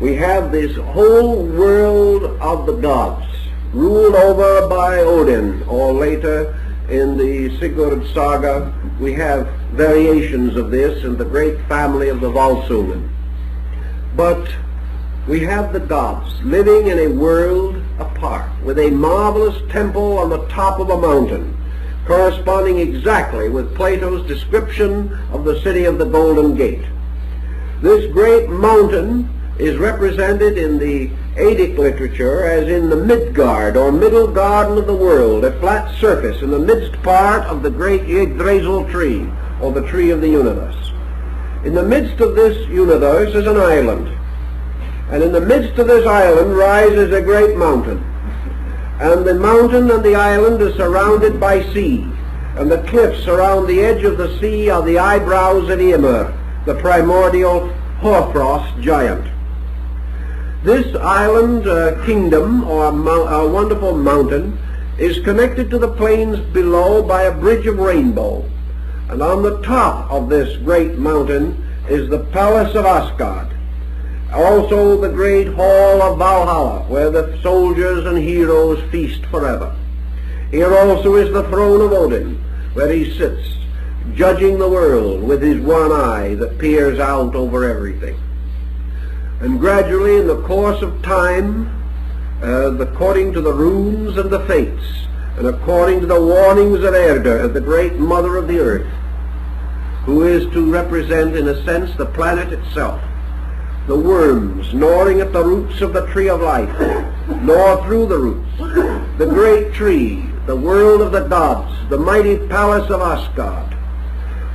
we have this whole world of the gods, ruled over by Odin, or later in the Sigurd saga, we have variations of this in the great family of the Volsungen. But we have the gods living in a world apart, with a marvelous temple on the top of a mountain, corresponding exactly with Plato's description of the city of the Golden Gate. This great mountain is represented in the Eddic literature as in the Midgard, or middle garden of the world, a flat surface in the midst part of the great Yggdrasil tree, or the tree of the universe. In the midst of this universe is an island, and in the midst of this island rises a great mountain. And the mountain and the island are surrounded by sea, and the cliffs around the edge of the sea are the eyebrows of Ymir, the primordial hoarfrost giant. This island kingdom, or a wonderful mountain, is connected to the plains below by a bridge of rainbow. And on the top of this great mountain is the palace of Asgard, also the great hall of Valhalla, where the soldiers and heroes feast forever. Here also is the throne of Odin, where he sits, judging the world with his one eye that peers out over everything. And gradually, in the course of time, according to the runes and the fates, and according to the warnings of Erda, the great mother of the earth, who is to represent, in a sense, the planet itself, the worms gnawing at the roots of the tree of life, gnaw through the roots, the great tree, the world of the gods, the mighty palace of Asgard,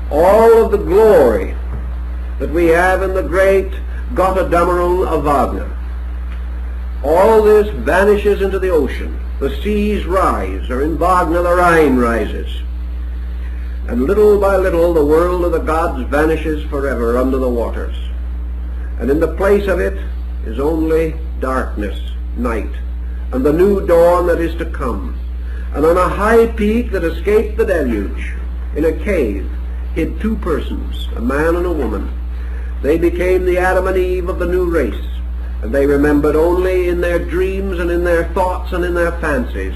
all of the glory that we have in the great Götterdämmerung of Wagner. All this vanishes into the ocean. The seas rise, or in Wagner the Rhine rises. And little by little the world of the gods vanishes forever under the waters. And in the place of it is only darkness, night, and the new dawn that is to come. And on a high peak that escaped the deluge, in a cave, hid two persons, a man and a woman. They became the Adam and Eve of the new race, and they remembered only in their dreams and in their thoughts and in their fancies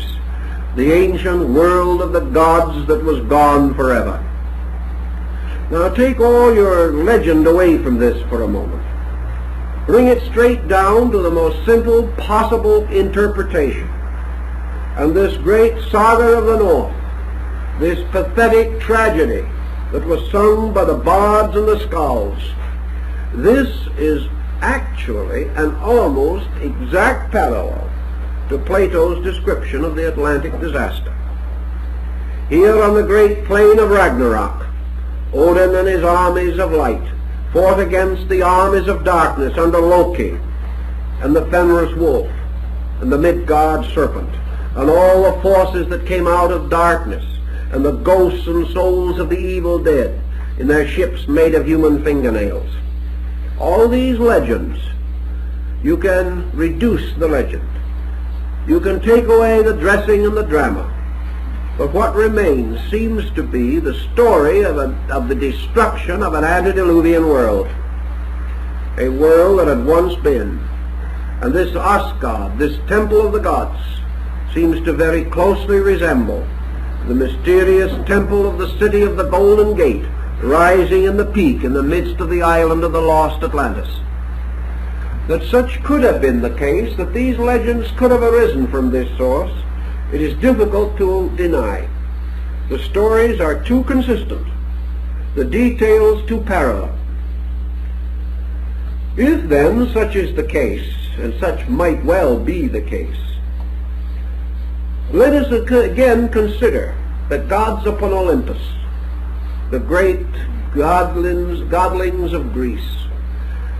the ancient world of the gods that was gone forever. Now take all your legend away from this for a moment. Bring it straight down to the most simple possible interpretation. And this great saga of the North, this pathetic tragedy that was sung by the bards and the skalds, this is actually an almost exact parallel to Plato's description of the Atlantic disaster. Here on the great plain of Ragnarok, Odin and his armies of light fought against the armies of darkness under Loki and the Fenris wolf and the Midgard serpent and all the forces that came out of darkness and the ghosts and souls of the evil dead in their ships made of human fingernails. All these legends, you can reduce the legend. You can take away the dressing and the drama. But what remains seems to be the story of the destruction of an antediluvian world. A world that had once been. And this Asgard, this temple of the gods, seems to very closely resemble the mysterious temple of the city of the Golden Gate, rising in the peak in the midst of the island of the lost Atlantis. That such could have been the case, that these legends could have arisen from this source, it is difficult to deny. The stories are too consistent, the details too parallel. If then such is the case, and such might well be the case, let us again consider the gods upon Olympus, the great godlings of Greece,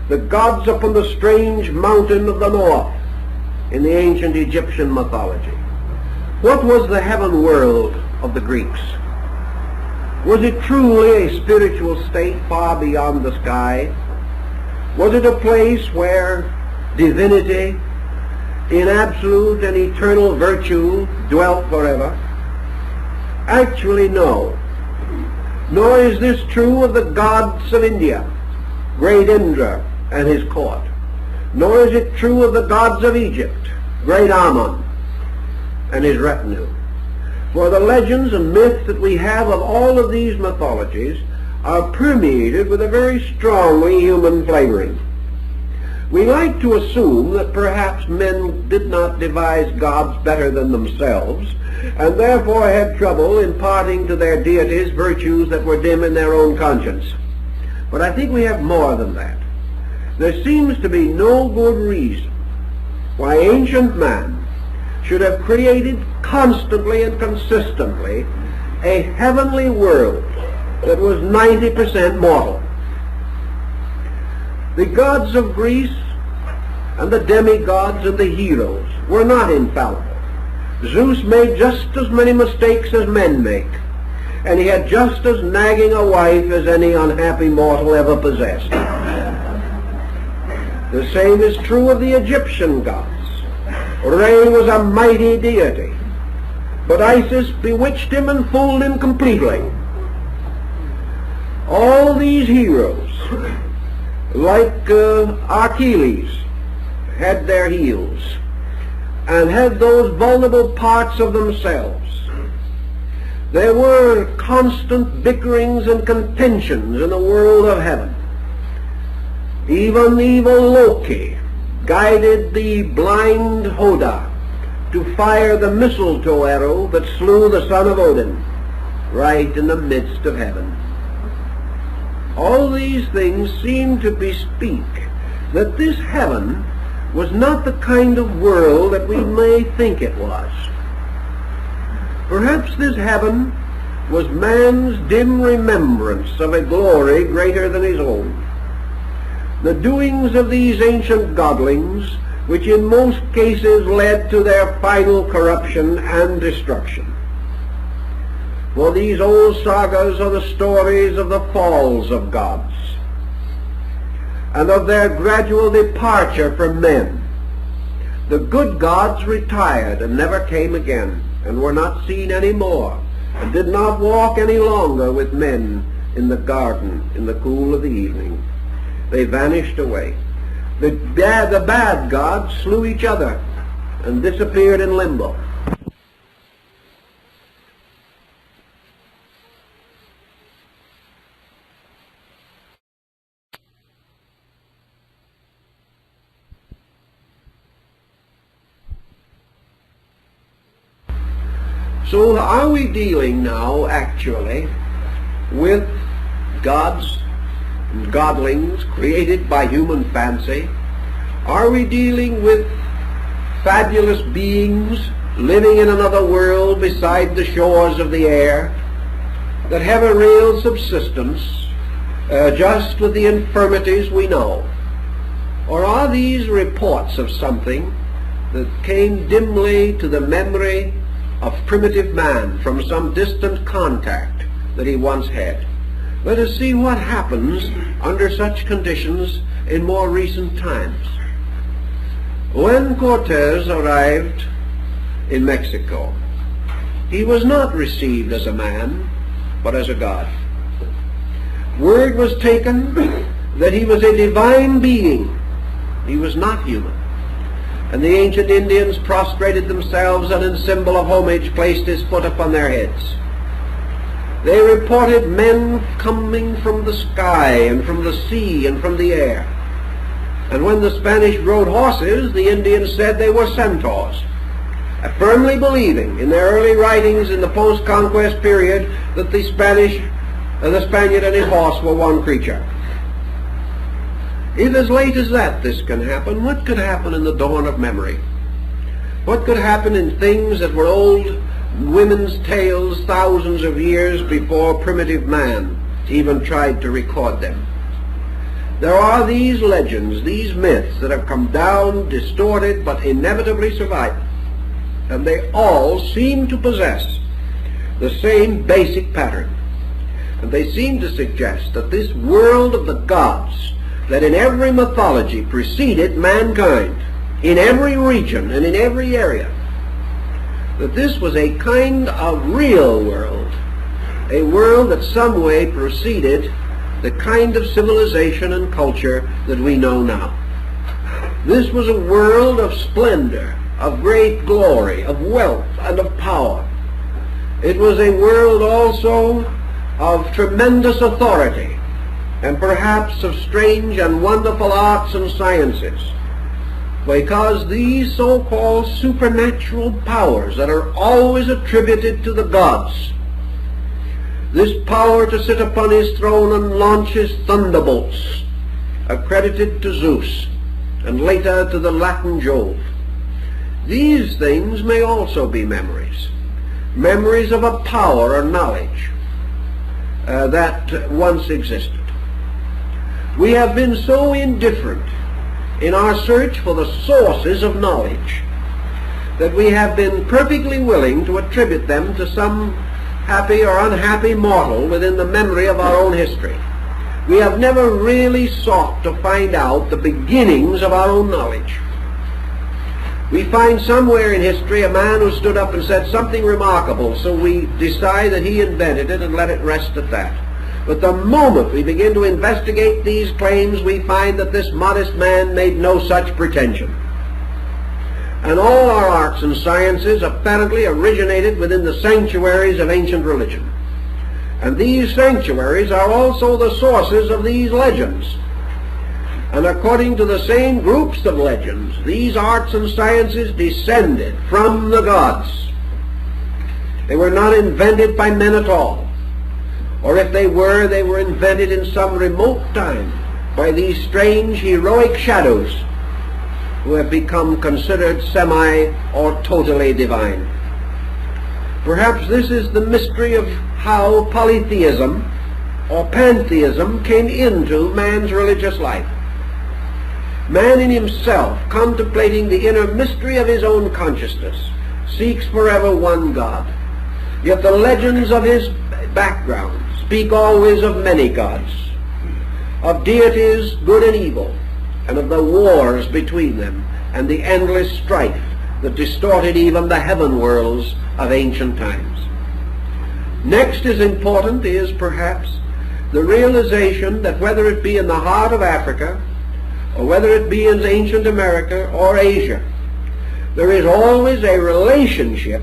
the gods upon the strange mountain of the north in the ancient Egyptian mythology. What was the heaven world of the Greeks? Was it truly a spiritual state far beyond the sky? Was it a place where divinity in absolute and eternal virtue dwelt forever? Actually, no. Nor is this true of the gods of India, great Indra and his court. Nor is it true of the gods of Egypt, great Ammon and his retinue. For the legends and myths that we have of all of these mythologies are permeated with a very strongly human flavoring. We like to assume that perhaps men did not devise gods better than themselves, and therefore had trouble imparting to their deities virtues that were dim in their own conscience. But I think we have more than that. There seems to be no good reason why ancient man should have created constantly and consistently a heavenly world that was 90% mortal. The gods of Greece and the demigods and the heroes were not infallible. Zeus made just as many mistakes as men make, and he had just as nagging a wife as any unhappy mortal ever possessed. The same is true of the Egyptian gods. Re was a mighty deity, but Isis bewitched him and fooled him completely. All these heroes, like Achilles, had their heels and had those vulnerable parts of themselves. There were constant bickerings and contentions in the world of heaven. Even evil Loki guided the blind Hoda to fire the mistletoe arrow that slew the son of Odin right in the midst of heaven. All these things seem to bespeak that this heaven was not the kind of world that we may think it was. Perhaps this heaven was man's dim remembrance of a glory greater than his own. The doings of these ancient godlings, which in most cases led to their final corruption and destruction. For these old sagas are the stories of the falls of gods and of their gradual departure from men. The good gods retired and never came again, and were not seen any more, and did not walk any longer with men in the garden in the cool of the evening. They vanished away. The bad gods slew each other and disappeared in limbo. So are we dealing now actually with gods and godlings created by human fancy? Are we dealing with fabulous beings living in another world beside the shores of the air that have a real subsistence just with the infirmities we know? Or are these reports of something that came dimly to the memory of primitive man from some distant contact that he once had? Let us see what happens under such conditions in more recent times. When Cortez arrived in Mexico, he was not received as a man, but as a god. Word was taken that he was a divine being. He was not human. And the ancient Indians prostrated themselves and in symbol of homage placed his foot upon their heads. They reported men coming from the sky and from the sea and from the air. And when the Spanish rode horses, the Indians said they were centaurs, firmly believing in their early writings in the post-conquest period that the Spaniard and his horse were one creature. If as late as that this can happen, what could happen in the dawn of memory? What could happen in things that were old women's tales thousands of years before primitive man even tried to record them? There are these legends, these myths that have come down, distorted, but inevitably survive. And they all seem to possess the same basic pattern. And they seem to suggest that this world of the gods that in every mythology preceded mankind, in every region and in every area, that this was a kind of real world, a world that some way preceded the kind of civilization and culture that we know now. This was a world of splendor, of great glory, of wealth and of power. It was a world also of tremendous authority, and perhaps of strange and wonderful arts and sciences, because these so-called supernatural powers that are always attributed to the gods, this power to sit upon his throne and launch his thunderbolts, accredited to Zeus and later to the Latin Jove, these things may also be memories, memories of a power or knowledge that once existed. We have been so indifferent in our search for the sources of knowledge that we have been perfectly willing to attribute them to some happy or unhappy mortal within the memory of our own history. We have never really sought to find out the beginnings of our own knowledge. We find somewhere in history a man who stood up and said something remarkable, so we decide that he invented it and let it rest at that. But the moment we begin to investigate these claims, we find that this modest man made no such pretension. And all our arts and sciences apparently originated within the sanctuaries of ancient religion. And these sanctuaries are also the sources of these legends. And according to the same groups of legends, these arts and sciences descended from the gods. They were not invented by men at all. Or if they were invented in some remote time by these strange heroic shadows who have become considered semi or totally divine. Perhaps this is the mystery of how polytheism or pantheism came into man's religious life. Man in himself, contemplating the inner mystery of his own consciousness, seeks forever one God. Yet the legends of his background speak always of many gods, of deities good and evil, and of the wars between them, and the endless strife that distorted even the heaven worlds of ancient times. Next as important is perhaps the realization that whether it be in the heart of Africa, or whether it be in ancient America or Asia, there is always a relationship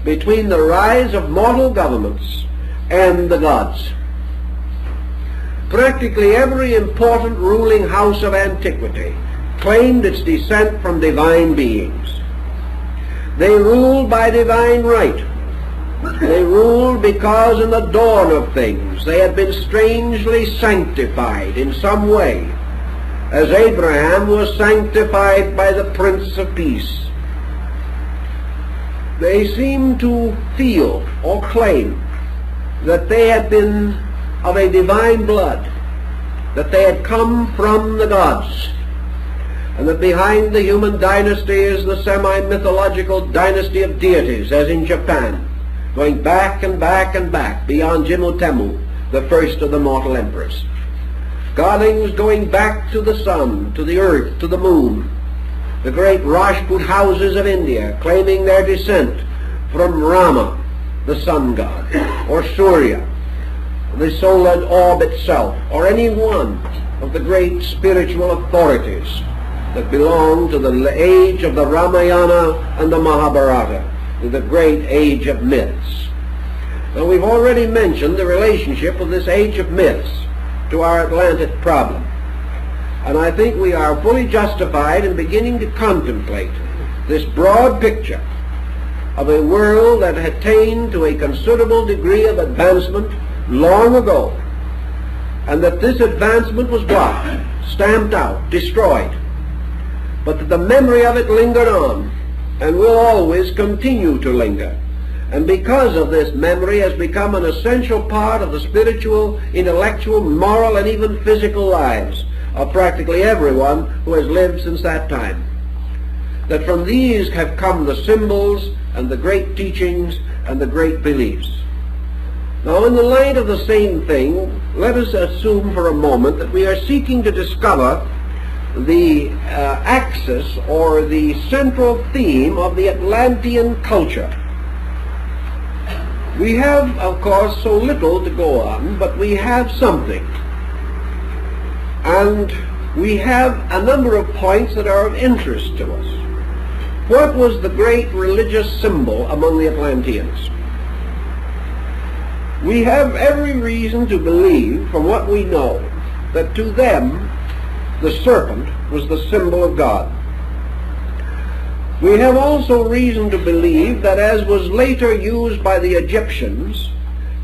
between the rise of mortal governments and the gods. Practically every important ruling house of antiquity claimed its descent from divine beings. They ruled by divine right. They ruled because in the dawn of things they had been strangely sanctified in some way, as Abraham was sanctified by the Prince of Peace. They seem to feel or claim that they had been of a divine blood, that they had come from the gods, and that behind the human dynasty is the semi-mythological dynasty of deities, as in Japan, going back and back and back beyond Jimmu, the first of the mortal emperors. Goddings going back to the sun, to the earth, to the moon. The great Rajput houses of India claiming their descent from Rama, the sun god, or Surya, the solar orb itself, or any one of the great spiritual authorities that belong to the age of the Ramayana and the Mahabharata, the great age of myths. Now, we've already mentioned the relationship of this age of myths to our Atlantis problem. And I think we are fully justified in beginning to contemplate this broad picture of a world that had attained to a considerable degree of advancement long ago, and that this advancement was what? Stamped out, destroyed, but that the memory of it lingered on and will always continue to linger, and because of this memory has become an essential part of the spiritual, intellectual, moral, and even physical lives of practically everyone who has lived since that time. That from these have come the symbols and the great teachings and the great beliefs. Now, in the light of the same thing, let us assume for a moment that we are seeking to discover the axis or the central theme of the Atlantean culture. We have, of course, so little to go on, but we have something. And we have a number of points that are of interest to us. What was the great religious symbol among the Atlanteans? We have every reason to believe, from what we know, that to them the serpent was the symbol of God. We have also reason to believe that, as was later used by the Egyptians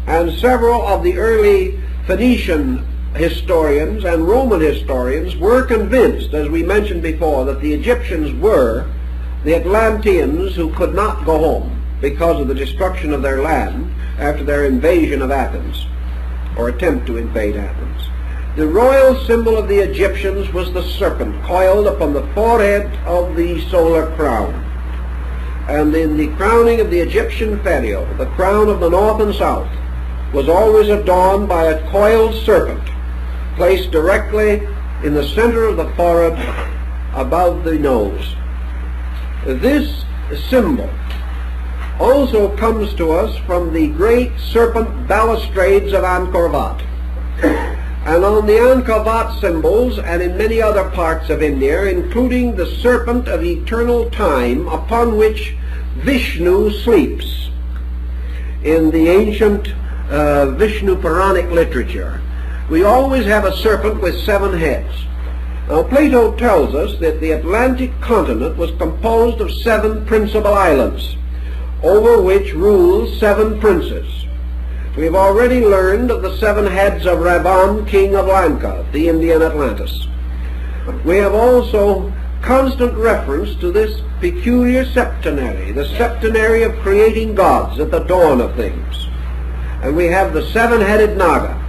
and several of the early Phoenician historians and Roman historians were convinced, as we mentioned before, that the Egyptians were the Atlanteans who could not go home because of the destruction of their land after their invasion of Athens, or attempt to invade Athens. The royal symbol of the Egyptians was the serpent coiled upon the forehead of the solar crown. And in the crowning of the Egyptian pharaoh, the crown of the north and south was always adorned by a coiled serpent placed directly in the center of the forehead above the nose. This symbol also comes to us from the great serpent balustrades of Angkor Wat. And on the Angkor Wat symbols, and in many other parts of India, including the serpent of eternal time upon which Vishnu sleeps in the ancient Vishnu Puranic literature, we always have a serpent with 7 heads. Now, Plato tells us that the Atlantic continent was composed of 7 principal islands, over which ruled 7 princes. We have already learned of the 7 heads of Ravan, king of Lanka, the Indian Atlantis. We have also constant reference to this peculiar septenary, the septenary of creating gods at the dawn of things. And we have the 7-headed Naga.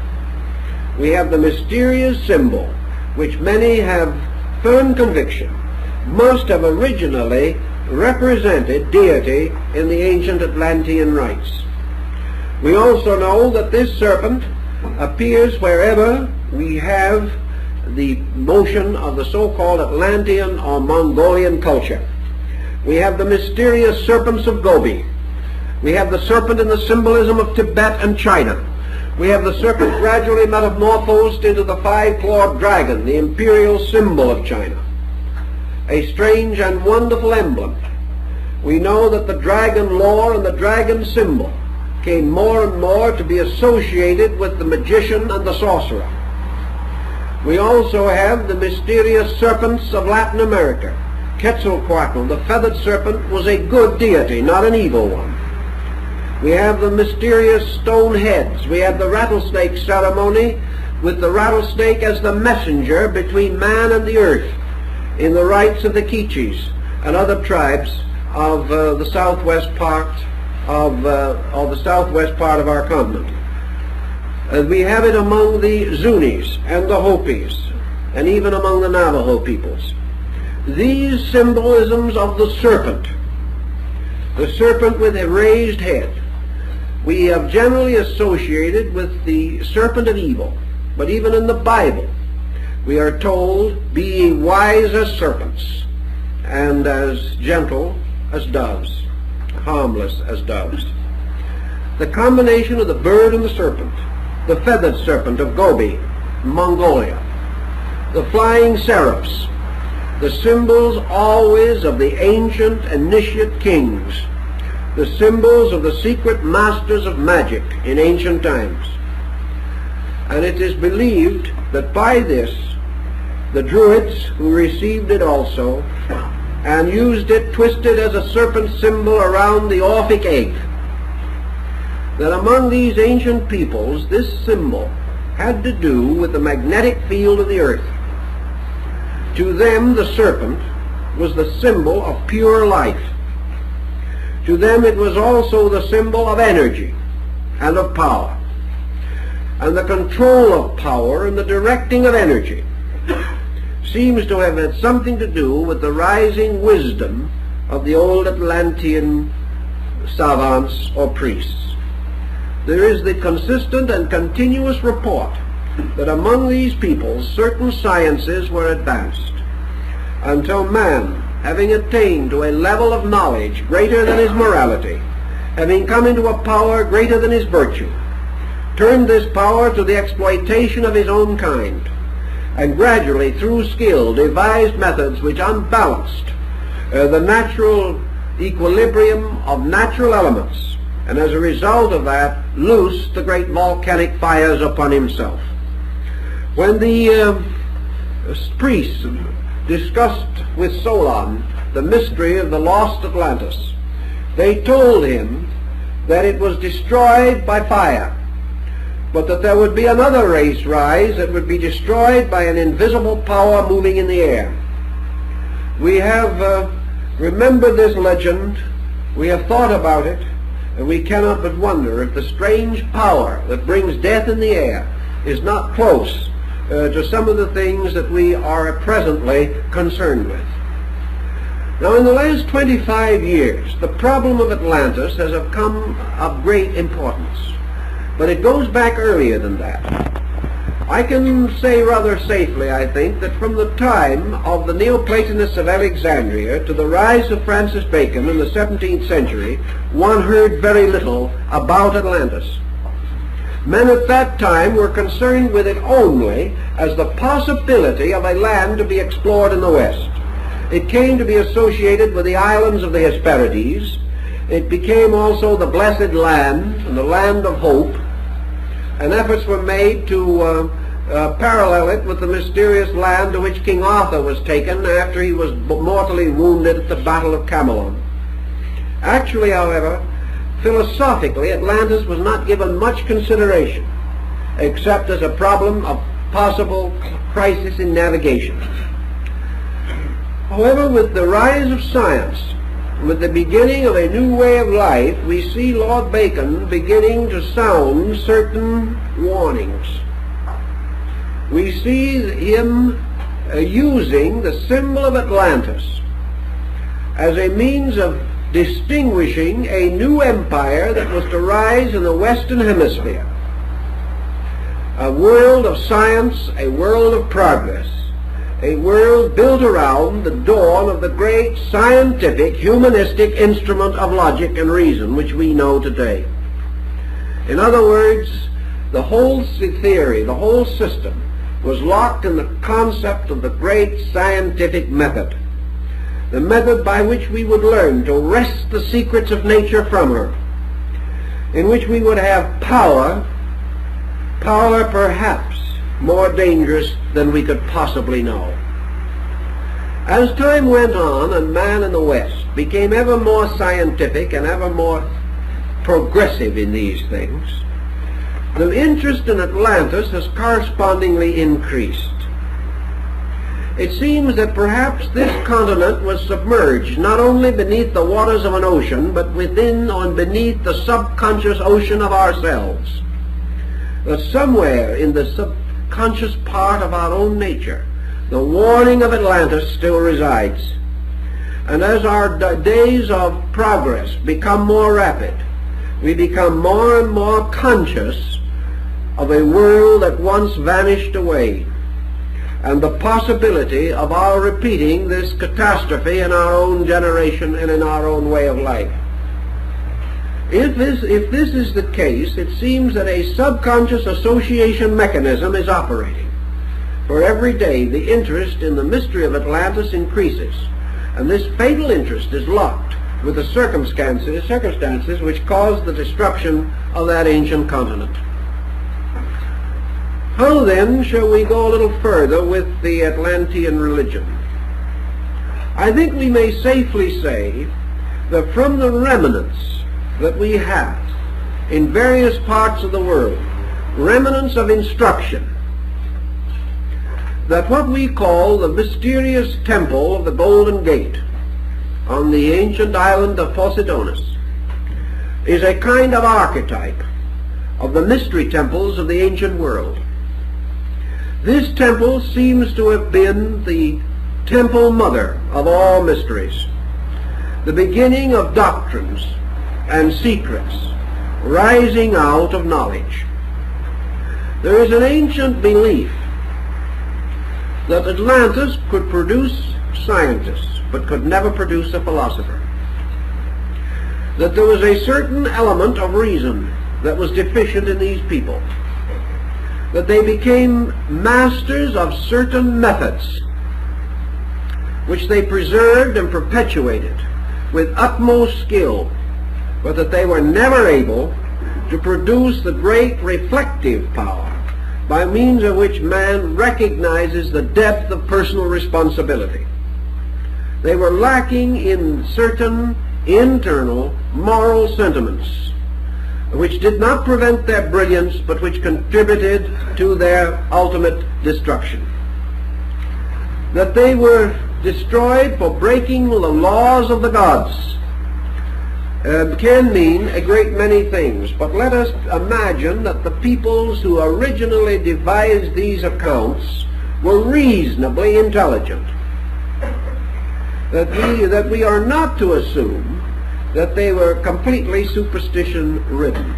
We have the mysterious symbol, which many have firm conviction must have originally represented deity in the ancient Atlantean rites. We also know that this serpent appears wherever we have the notion of the so-called Atlantean or Mongolian culture. We have the mysterious serpents of Gobi. We have the serpent in the symbolism of Tibet and China. We have the serpent gradually metamorphosed into the 5-clawed dragon, the imperial symbol of China. A strange and wonderful emblem. We know that the dragon lore and the dragon symbol came more and more to be associated with the magician and the sorcerer. We also have the mysterious serpents of Latin America. Quetzalcoatl, the feathered serpent, was a good deity, not an evil one. We have the mysterious stone heads. We have the rattlesnake ceremony, with the rattlesnake as the messenger between man and the earth in the rites of the Quiches and other tribes of the southwest part of our continent. We have it among the Zunis and the Hopis, and even among the Navajo peoples. These symbolisms of the serpent with a raised head, we have generally associated with the serpent of evil. But even in the Bible, we are told, "Be ye wise as serpents, and as gentle as doves, harmless as doves." The combination of the bird and the serpent, the feathered serpent of Gobi, Mongolia, the flying seraphs, the symbols always of the ancient initiate kings, the symbols of the secret masters of magic in ancient times. And it is believed that by this, the Druids, who received it also, and used it twisted as a serpent symbol around the Orphic egg, that among these ancient peoples, this symbol had to do with the magnetic field of the earth. To them, the serpent was the symbol of pure life. To them, it was also the symbol of energy and of power, and the control of power and the directing of energy seems to have had something to do with the rising wisdom of the old Atlantean savants or priests. There is the consistent and continuous report that among these peoples certain sciences were advanced, until man, having attained to a level of knowledge greater than his morality, having come into a power greater than his virtue, turned this power to the exploitation of his own kind, and gradually, through skill, devised methods which unbalanced the natural equilibrium of natural elements, and as a result of that, loosed the great volcanic fires upon himself. When the priests discussed with Solon the mystery of the lost Atlantis, they told him that it was destroyed by fire, but that there would be another race rise that would be destroyed by an invisible power moving in the air. We have remembered this legend, we have thought about it, and we cannot but wonder if the strange power that brings death in the air is not close to some of the things that we are presently concerned with. Now, in the last 25 years, the problem of Atlantis has become of great importance. But it goes back earlier than that. I can say rather safely, I think, that from the time of the Neoplatonists of Alexandria to the rise of Francis Bacon in the 17th century, one heard very little about Atlantis. Men at that time were concerned with it only as the possibility of a land to be explored in the West. It came to be associated with the islands of the Hesperides. It became also the blessed land and the land of hope, and efforts were made to parallel it with the mysterious land to which King Arthur was taken after he was mortally wounded at the Battle of Camelon. Actually, however, philosophically, Atlantis was not given much consideration, except as a problem of possible crisis in navigation. However, with the rise of science, with the beginning of a new way of life, we see Lord Bacon beginning to sound certain warnings. We see him using the symbol of Atlantis as a means of distinguishing a new empire that was to rise in the Western Hemisphere. A world of science, a world of progress, a world built around the dawn of the great scientific, humanistic instrument of logic and reason which we know today. In other words, the whole theory, the whole system, was locked in the concept of the great scientific method, the method by which we would learn to wrest the secrets of nature from her, in which we would have power perhaps more dangerous than we could possibly know. As time went on and man in the West became ever more scientific and ever more progressive in these things, the interest in Atlantis has correspondingly increased. It seems that perhaps this continent was submerged not only beneath the waters of an ocean, but within or beneath the subconscious ocean of ourselves. That somewhere in the subconscious part of our own nature, the warning of Atlantis still resides. And as our days of progress become more rapid, we become more and more conscious of a world that once vanished away, and the possibility of our repeating this catastrophe in our own generation and in our own way of life. If this is the case, it seems that a subconscious association mechanism is operating, For every day the interest in the mystery of Atlantis increases, and this fatal interest is locked with the circumstances which caused the destruction of that ancient continent. How then shall we go a little further with the Atlantean religion? I think we may safely say that from the remnants that we have in various parts of the world, remnants of instruction, that what we call the mysterious temple of the Golden Gate on the ancient island of Poseidonis is a kind of archetype of the mystery temples of the ancient world. This temple seems to have been the temple mother of all mysteries, the beginning of doctrines and secrets rising out of knowledge. There is an ancient belief that Atlantis could produce scientists, but could never produce a philosopher. That there was a certain element of reason that was deficient in these people. That they became masters of certain methods, which they preserved and perpetuated with utmost skill, but that they were never able to produce the great reflective power by means of which man recognizes the depth of personal responsibility. They were lacking in certain internal moral sentiments, which did not prevent their brilliance, but which contributed to their ultimate destruction. That they were destroyed for breaking the laws of the gods can mean a great many things, but let us imagine that the peoples who originally devised these accounts were reasonably intelligent. That we are not to assume that they were completely superstition-ridden.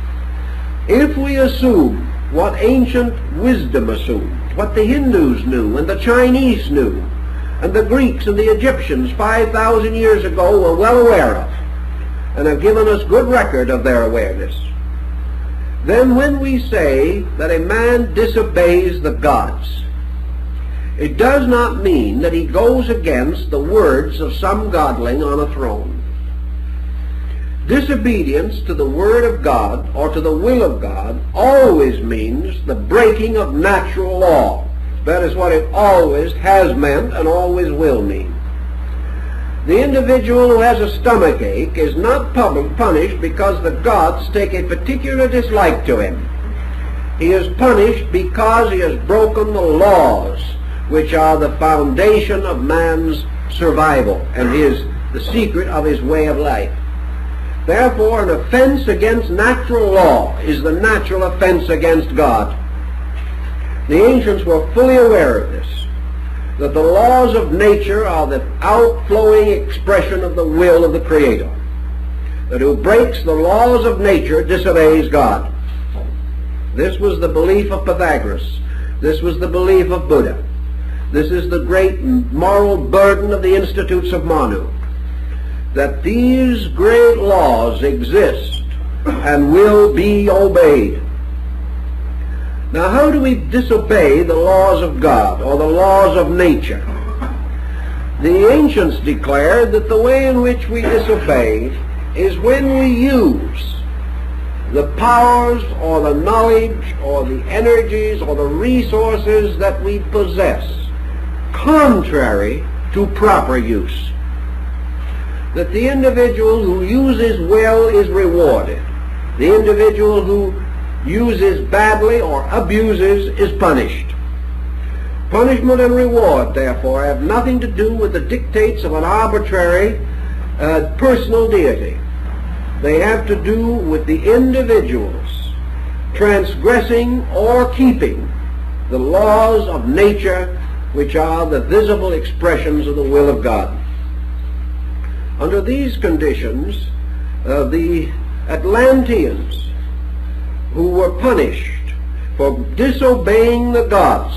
If we assume what ancient wisdom assumed, what the Hindus knew and the Chinese knew, and the Greeks and the Egyptians 5,000 years ago were well aware of, and have given us good record of their awareness, then when we say that a man disobeys the gods, it does not mean that he goes against the words of some godling on a throne. Disobedience to the word of God or to the will of God always means the breaking of natural law. That is what it always has meant and always will mean. The individual who has a stomach ache is not punished because the gods take a particular dislike to him. He is punished because he has broken the laws, which are the foundation of man's survival and the secret of his way of life. Therefore, an offense against natural law is the natural offense against God. The ancients were fully aware of this, that the laws of nature are the outflowing expression of the will of the Creator. That who breaks the laws of nature disobeys God. This was the belief of Pythagoras. This was the belief of Buddha. This is the great moral burden of the Institutes of Manu. That these great laws exist and will be obeyed. Now, how do we disobey the laws of God or the laws of nature? The ancients declared that the way in which we disobey is when we use the powers or the knowledge or the energies or the resources that we possess contrary to proper use. That the individual who uses well is rewarded. The individual who uses badly or abuses is punished. Punishment and reward, therefore, have nothing to do with the dictates of an arbitrary personal deity. They have to do with the individuals transgressing or keeping the laws of nature, which are the visible expressions of the will of God. Under these conditions, the Atlanteans, who were punished for disobeying the gods,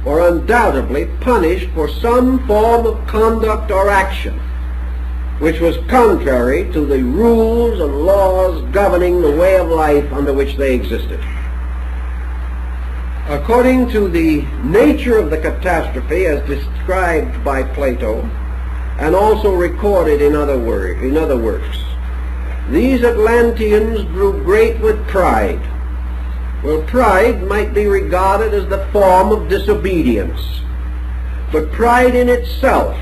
were undoubtedly punished for some form of conduct or action which was contrary to the rules and laws governing the way of life under which they existed. According to the nature of the catastrophe as described by Plato and also recorded in other works, these Atlanteans grew great with pride. Well, pride might be regarded as the form of disobedience, but pride in itself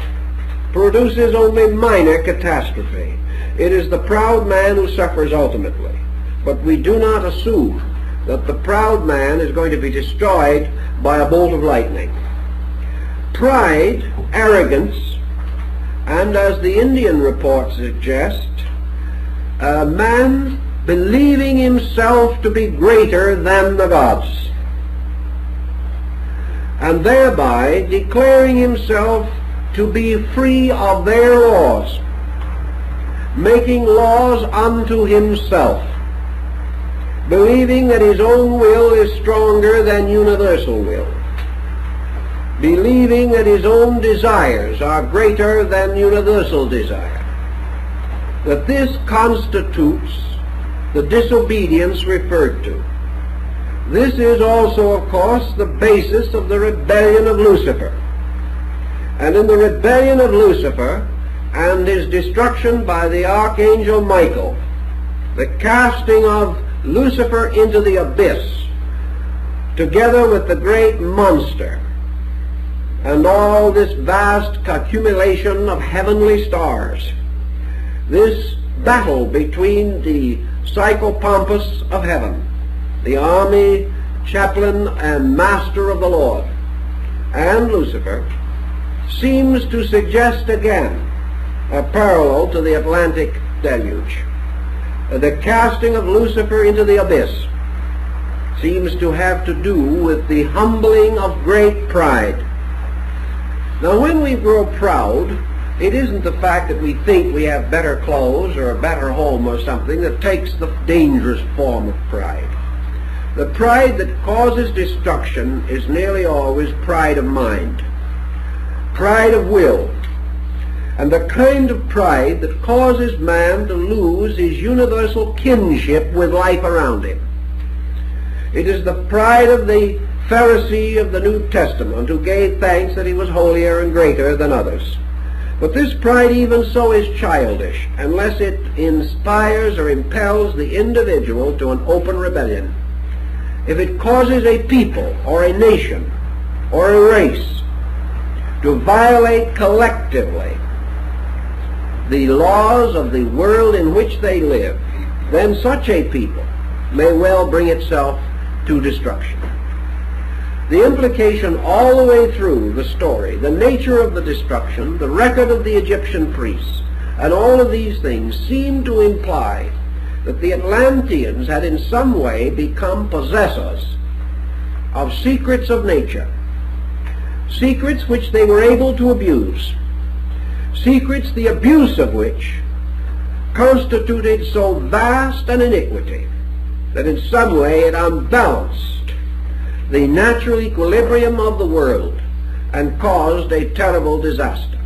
produces only minor catastrophe. It is the proud man who suffers ultimately, but we do not assume that the proud man is going to be destroyed by a bolt of lightning. Pride, arrogance, and as the Indian reports suggest, a man believing himself to be greater than the gods, and thereby declaring himself to be free of their laws, making laws unto himself, believing that his own will is stronger than universal will, believing that his own desires are greater than universal desire, that this constitutes the disobedience referred to. This is also, of course, the basis of the rebellion of Lucifer. And in the rebellion of Lucifer and his destruction by the archangel Michael, the casting of Lucifer into the abyss, together with the great monster, and all this vast accumulation of heavenly stars, this battle between the psychopompus of heaven, the army, chaplain, and master of the Lord, and Lucifer, seems to suggest again a parallel to the Atlantic deluge. The casting of Lucifer into the abyss seems to have to do with the humbling of great pride. Now, when we grow proud, it isn't the fact that we think we have better clothes or a better home or something that takes the dangerous form of pride. The pride that causes destruction is nearly always pride of mind, pride of will, and the kind of pride that causes man to lose his universal kinship with life around him. It is the pride of the Pharisee of the New Testament who gave thanks that he was holier and greater than others. But this pride even so is childish unless it inspires or impels the individual to an open rebellion. If it causes a people or a nation or a race to violate collectively the laws of the world in which they live, then such a people may well bring itself to destruction. The implication all the way through the story, the nature of the destruction, the record of the Egyptian priests, and all of these things seem to imply that the Atlanteans had in some way become possessors of secrets of nature, secrets which they were able to abuse, secrets the abuse of which constituted so vast an iniquity that in some way it unbalanced the natural equilibrium of the world and caused a terrible disaster.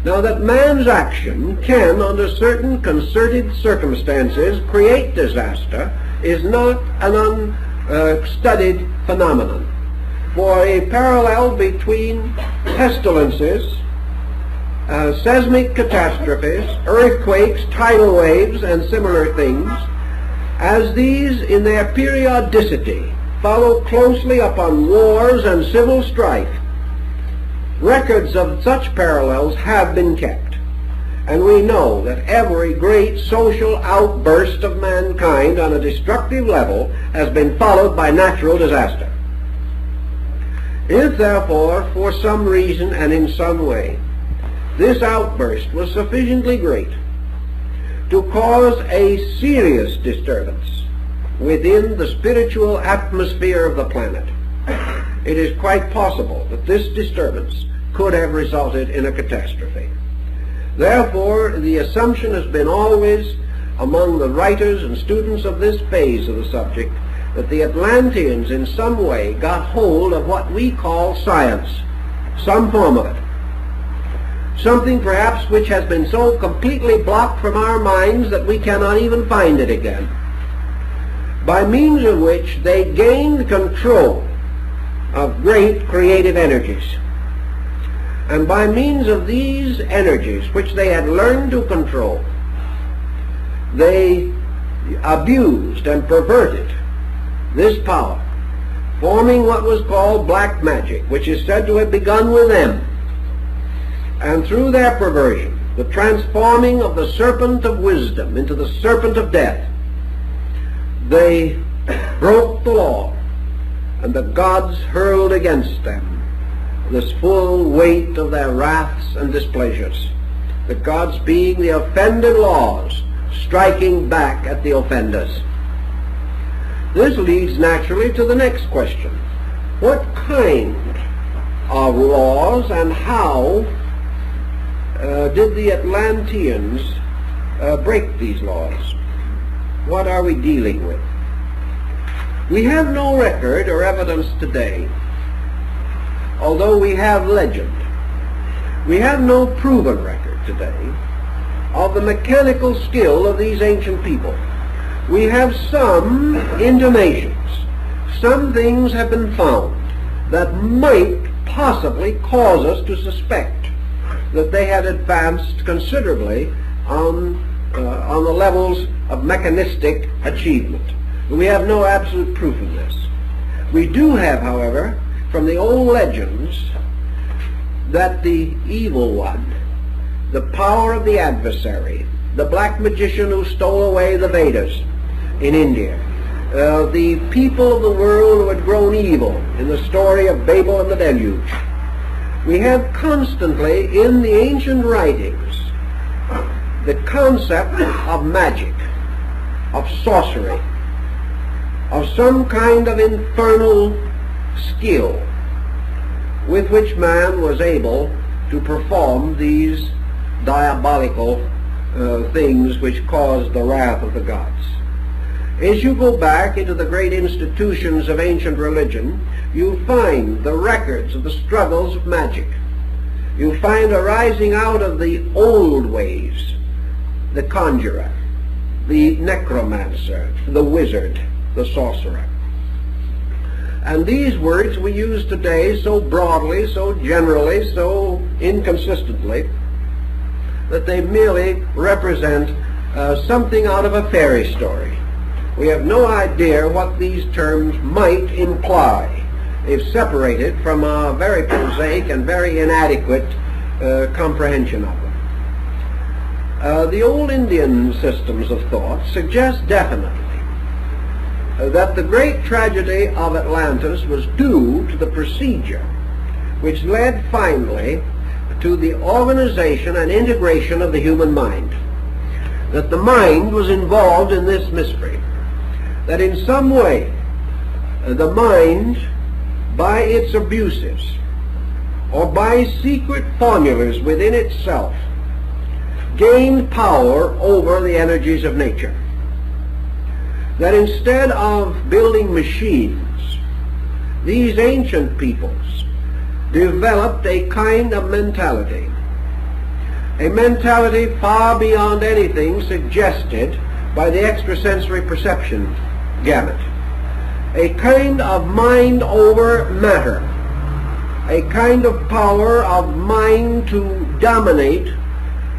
Now, that man's action can, under certain concerted circumstances, create disaster is not an unstudied phenomenon. For a parallel between pestilences, seismic catastrophes, earthquakes, tidal waves, and similar things, as these in their periodicity follow closely upon wars and civil strife, records of such parallels have been kept. And we know that every great social outburst of mankind on a destructive level has been followed by natural disaster. If therefore, for some reason and in some way, this outburst was sufficiently great to cause a serious disturbance within the spiritual atmosphere of the planet, it is quite possible that this disturbance could have resulted in a catastrophe. Therefore, the assumption has been always among the writers and students of this phase of the subject that the Atlanteans in some way got hold of what we call science, some form of it. Something perhaps which has been so completely blocked from our minds that we cannot even find it again. by means of which they gained control of great creative energies. And by means of these energies, which they had learned to control, they abused and perverted this power, forming what was called black magic, which is said to have begun with them. And through their perversion, the transforming of the serpent of wisdom into the serpent of death, they broke the law, and the gods hurled against them this full weight of their wraths and displeasures, the gods being the offended laws, striking back at the offenders. This leads naturally to the next question. What kind of laws and how did the Atlanteans break these laws? What are we dealing with? We have no record or evidence today, although we have legend. We have no proven record today of the mechanical skill of these ancient people. We have some intimations. Some things have been found that might possibly cause us to suspect that they had advanced considerably on the levels of mechanistic achievement. We have no absolute proof of this. We do have, however, from the old legends, that the evil one, the power of the adversary, the black magician who stole away the Vedas in India, the people of the world who had grown evil in the story of Babel and the deluge. We have constantly in the ancient writings the concept of magic, of sorcery, of some kind of infernal skill with which man was able to perform these diabolical things which caused the wrath of the gods. As you go back into the great institutions of ancient religion, you find the records of the struggles of magic. You find arising out of the old ways the conjurer, the necromancer, the wizard, the sorcerer. And these words we use today so broadly, so generally, so inconsistently, that they merely represent something out of a fairy story. We have no idea what these terms might imply if separated from a very prosaic and very inadequate comprehension of them. The old Indian systems of thought suggest definitely that the great tragedy of Atlantis was due to the procedure which led finally to the organization and integration of the human mind. That the mind was involved in this mystery. That in some way the mind, by its abuses or by secret formulas within itself, gained power over the energies of nature. That instead of building machines, these ancient peoples developed a kind of mentality, a mentality far beyond anything suggested by the extrasensory perception gamut, a kind of mind over matter, a kind of power of mind to dominate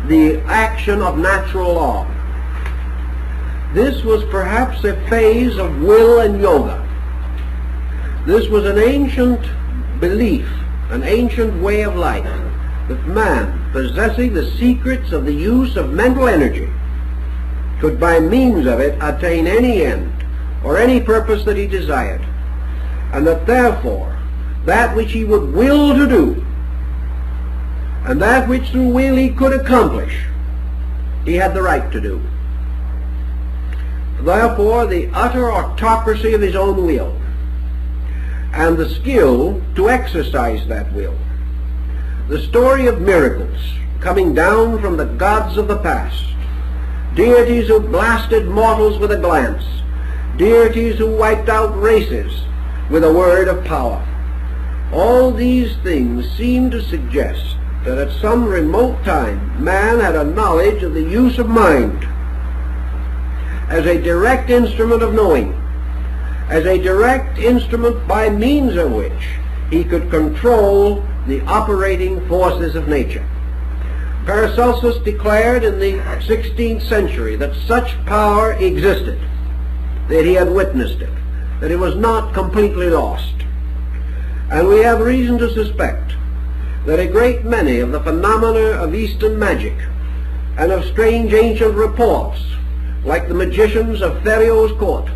the action of natural law. This was perhaps a phase of will and yoga. This was an ancient belief, an ancient way of life, that man, possessing the secrets of the use of mental energy, could by means of it attain any end or any purpose that he desired, and that therefore that which he would will to do and that which through will he could accomplish, he had the right to do. Therefore, the utter autocracy of his own will and the skill to exercise that will. The story of miracles coming down from the gods of the past, deities who blasted mortals with a glance, deities who wiped out races with a word of power. All these things seem to suggest that at some remote time man had a knowledge of the use of mind as a direct instrument of knowing, as a direct instrument by means of which he could control the operating forces of nature. Paracelsus declared in the 16th century that such power existed, that he had witnessed it, that it was not completely lost. And we have reason to suspect that a great many of the phenomena of Eastern magic and of strange ancient reports, like the magicians of Pharaoh's court,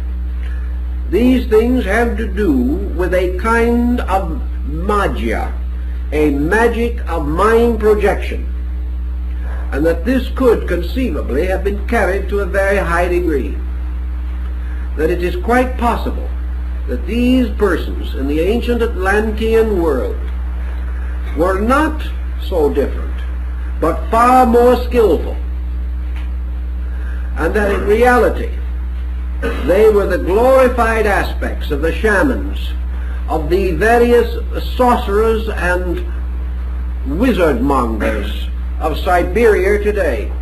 these things have to do with a kind of magia, a magic of mind projection, and that this could conceivably have been carried to a very high degree. That it is quite possible that these persons in the ancient Atlantean world were not so different, but far more skillful, and that in reality they were the glorified aspects of the shamans, of the various sorcerers and wizard mongers of Siberia today,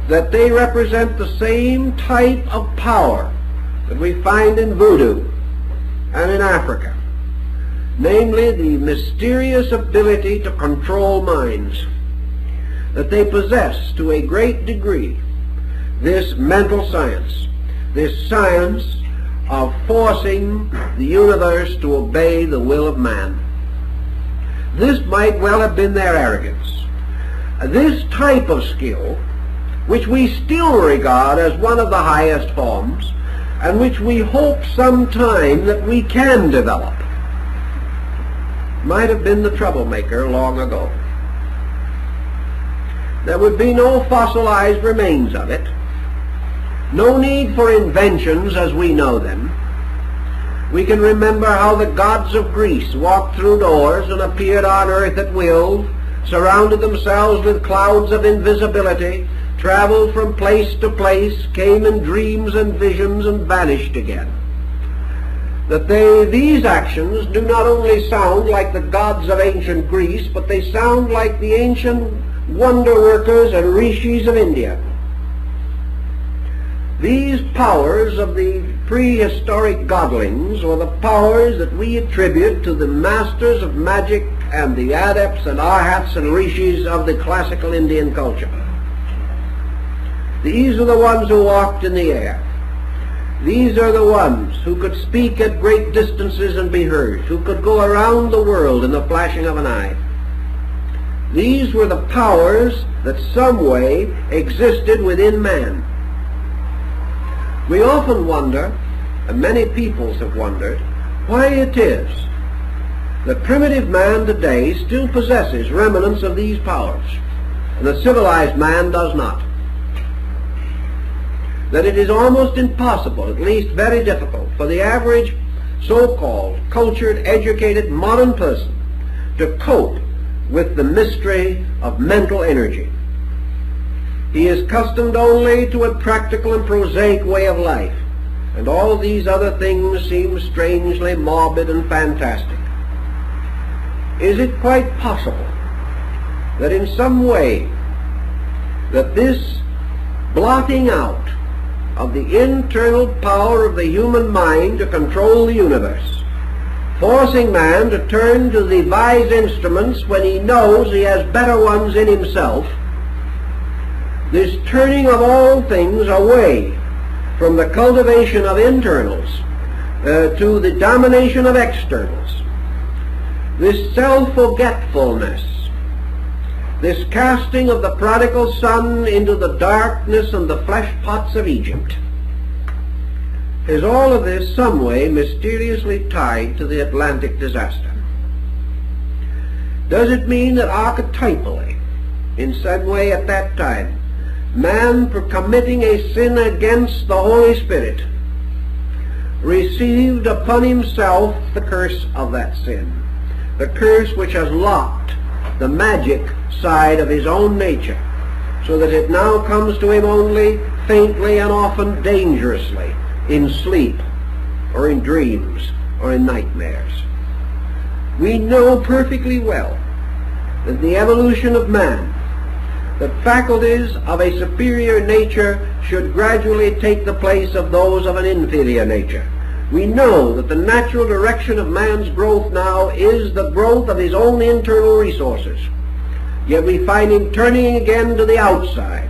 that they represent the same type of power that we find in voodoo and in Africa, namely the mysterious ability to control minds, that they possess to a great degree this mental science, this science of forcing the universe to obey the will of man. This might well have been their arrogance. This type of skill, which we still regard as one of the highest forms, and which we hope sometime that we can develop, might have been the troublemaker long ago. There would be no fossilized remains of it, no need for inventions as we know them. We can remember how the gods of Greece walked through doors and appeared on earth at will, surrounded themselves with clouds of invisibility, traveled from place to place, came in dreams and visions and vanished again. That these actions do not only sound like the gods of ancient Greece, but they sound like the ancient wonder workers and rishis of India. These powers of the prehistoric godlings were the powers that we attribute to the masters of magic and the adepts and arhats and rishis of the classical Indian culture. These are the ones who walked in the air. These are the ones who could speak at great distances and be heard, who could go around the world in the flashing of an eye. These were the powers that some way existed within man. We often wonder, and many peoples have wondered, why it is that primitive man today still possesses remnants of these powers, and that civilized man does not. That it is almost impossible, at least very difficult, for the average so-called cultured, educated, modern person to cope with the mystery of mental energy. He is accustomed only to a practical and prosaic way of life, and all these other things seem strangely morbid and fantastic. Is it quite possible that in some way that this blotting out of the internal power of the human mind to control the universe, forcing man to turn to devise instruments when he knows he has better ones in himself, this turning of all things away from the cultivation of internals to the domination of externals, this self-forgetfulness, this casting of the prodigal son into the darkness and the flesh pots of Egypt, is all of this some way mysteriously tied to the Atlantic disaster? Does it mean that archetypally, in some way at that time, man, for committing a sin against the Holy Spirit, received upon himself the curse of that sin, the curse which has locked the magic side of his own nature, so that it now comes to him only faintly and often dangerously in sleep or in dreams or in nightmares? We know perfectly well that the evolution of man, that faculties of a superior nature should gradually take the place of those of an inferior nature, We know that the natural direction of man's growth now is the growth of his own internal resources. Yet we find him turning again to the outside.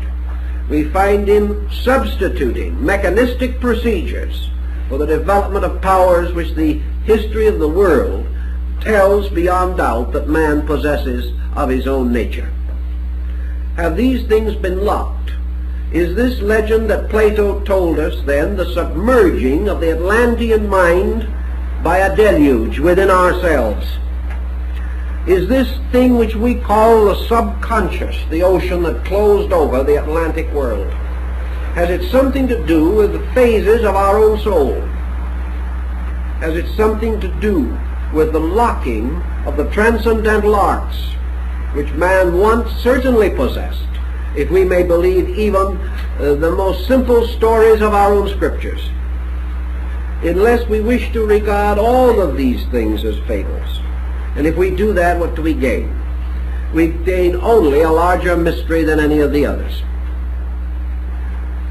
We find him substituting mechanistic procedures for the development of powers which the history of the world tells beyond doubt that man possesses of his own nature. Have these things been locked? Is this legend that Plato told us then the submerging of the Atlantean mind by a deluge within ourselves? Is this thing which we call the subconscious, the ocean that closed over the Atlantic world? Has it something to do with the phases of our own soul? Has it something to do with the locking of the transcendental arts which man once certainly possessed, if we may believe even the most simple stories of our own scriptures? Unless we wish to regard all of these things as fables. And if we do that, what do we gain? We gain only a larger mystery than any of the others.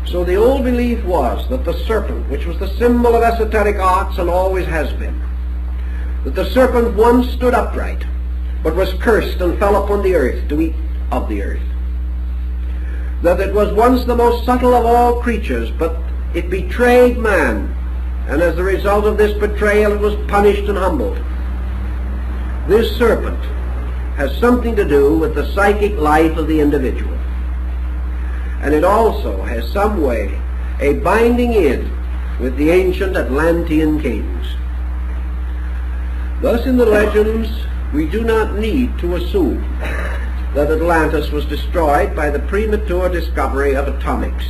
So the old belief was that the serpent, which was the symbol of esoteric arts and always has been, that the serpent once stood upright, but was cursed and fell upon the earth to eat of the earth. That it was once the most subtle of all creatures, but it betrayed man, and as a result of this betrayal it was punished and humbled. This serpent has something to do with the psychic life of the individual. And it also has some way a binding in with the ancient Atlantean kings. Thus in the legends we do not need to assume that Atlantis was destroyed by the premature discovery of atomics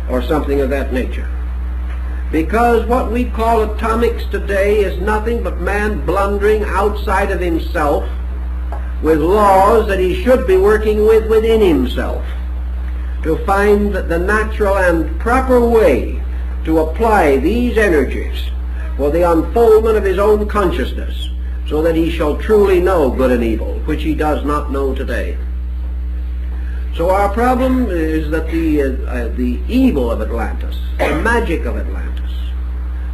or something of that nature. Because what we call atomics today is nothing but man blundering outside of himself with laws that he should be working with within himself to find the natural and proper way to apply these energies for the unfoldment of his own consciousness, so that he shall truly know good and evil, which he does not know today. So our problem is that the evil of Atlantis, the magic of Atlantis,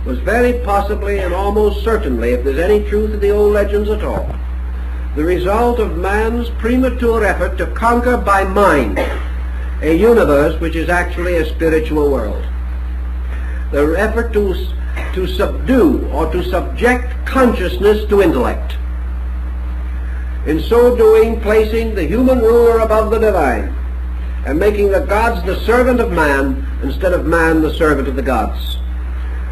was very possibly and almost certainly, if there's any truth in the old legends at all, the result of man's premature effort to conquer by mind a universe which is actually a spiritual world. The effort to subdue or to subject consciousness to intellect. In so doing, placing the human ruler above the divine and making the gods the servant of man instead of man the servant of the gods.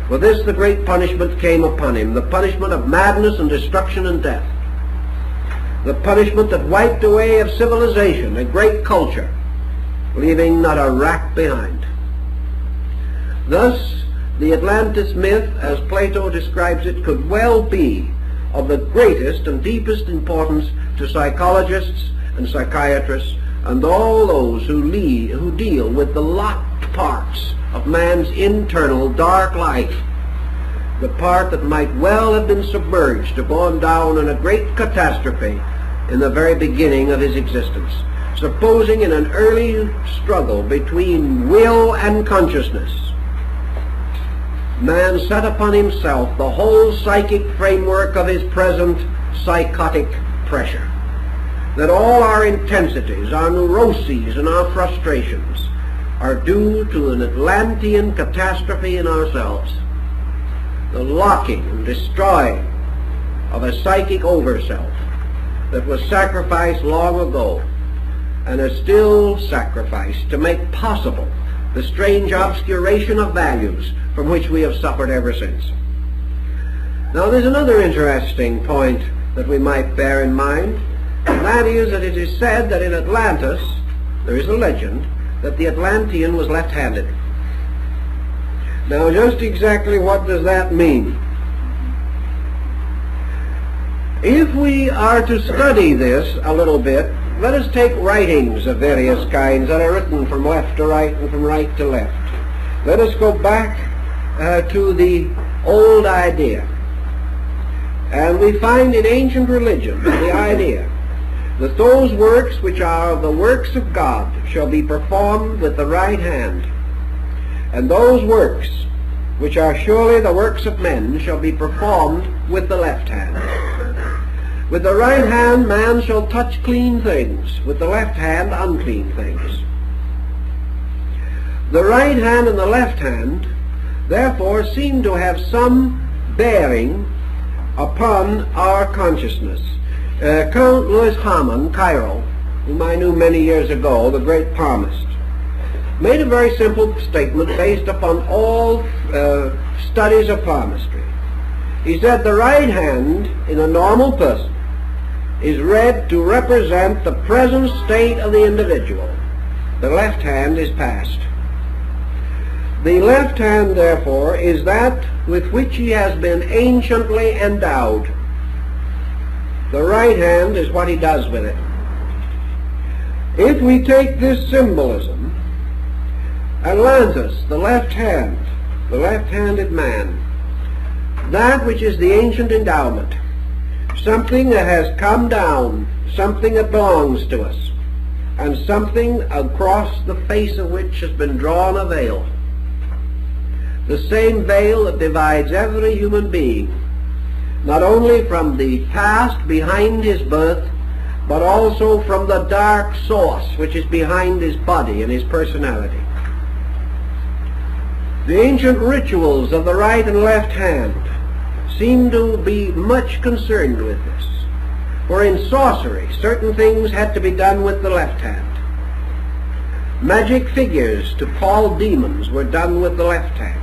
For this the great punishment came upon him, the punishment of madness and destruction and death. The punishment that wiped away of civilization, a great culture, leaving not a rack behind. Thus, the Atlantis myth, as Plato describes it, could well be of the greatest and deepest importance to psychologists and psychiatrists and all those who deal with the locked parts of man's internal dark life, the part that might well have been submerged or gone down in a great catastrophe in the very beginning of his existence, supposing in an early struggle between will and consciousness, man set upon himself the whole psychic framework of his present psychotic pressure, that all our intensities, our neuroses, and our frustrations are due to an Atlantean catastrophe in ourselves, the locking and destroying of a psychic overself that was sacrificed long ago and is still sacrificed to make possible the strange obscuration of values from which we have suffered ever since. Now there's another interesting point that we might bear in mind, and that is that it is said that in Atlantis, there is a legend, that the Atlantean was left-handed. Now just exactly what does that mean? If we are to study this a little bit, let us take writings of various kinds that are written from left to right and from right to left. Let us go back to the old idea. And we find in ancient religion the idea that those works which are of the works of God shall be performed with the right hand. And those works which are surely the works of men, shall be performed with the left hand. With the right hand man shall touch clean things, with the left hand unclean things. The right hand and the left hand, therefore, seem to have some bearing upon our consciousness. Count Louis Hamann, Cairo, whom I knew many years ago, the great palmist, made a very simple statement based upon all studies of palmistry. He said the right hand in a normal person is read to represent the present state of the individual. The left hand is past. The left hand, therefore, is that with which he has been anciently endowed. The right hand is what he does with it. If we take this symbolism, Atlantis, the left-handed man, that which is the ancient endowment, something that has come down, something that belongs to us, and something across the face of which has been drawn a veil. The same veil that divides every human being, not only from the past behind his birth, but also from the dark source which is behind his body and his personality. The ancient rituals of the right and left hand seem to be much concerned with this. For in sorcery, certain things had to be done with the left hand. Magic figures to call demons were done with the left hand.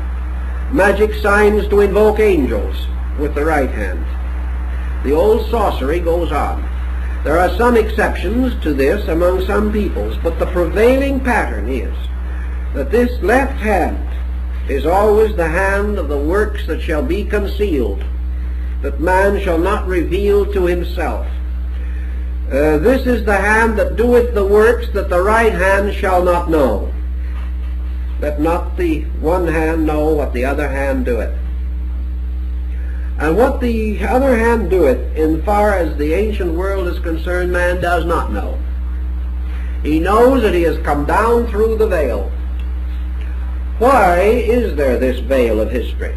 Magic signs to invoke angels with the right hand. The old sorcery goes on. There are some exceptions to this among some peoples, but the prevailing pattern is that this left hand is always the hand of the works that shall be concealed, that man shall not reveal to himself. This is the hand that doeth the works that the right hand shall not know. Let not the one hand know what the other hand doeth. And what the other hand doeth, in far as the ancient world is concerned, man does not know. He knows that he has come down through the veil. Why is there this veil of history?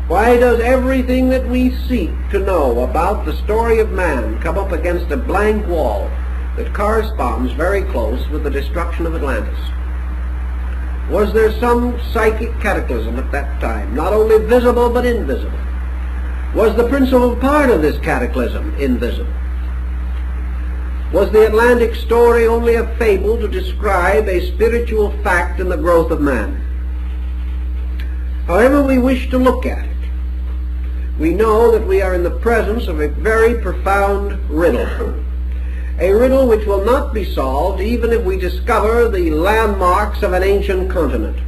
Why does everything that we seek to know about the story of man come up against a blank wall that corresponds very close with the destruction of Atlantis? Was there some psychic cataclysm at that time, not only visible but invisible? Was the principal part of this cataclysm invisible? Was the Atlantic story only a fable to describe a spiritual fact in the growth of man? However we wish to look at it, we know that we are in the presence of a very profound riddle. A riddle which will not be solved even if we discover the landmarks of an ancient continent.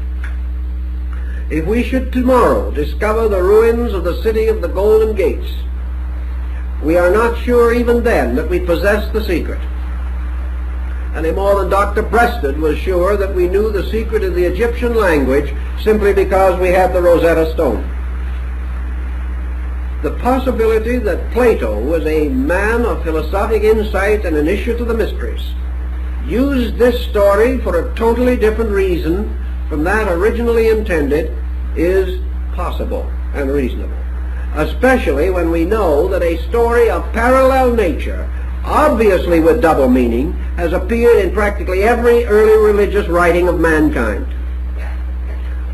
If we should tomorrow discover the ruins of the city of the Golden Gates, we are not sure even then that we possess the secret, any more than Dr. Breasted was sure that we knew the secret of the Egyptian language simply because we had the Rosetta Stone. The possibility that Plato was a man of philosophic insight and initiate to the mysteries used this story for a totally different reason from that originally intended is possible and reasonable, especially when we know that a story of parallel nature, obviously with double meaning, has appeared in practically every early religious writing of mankind.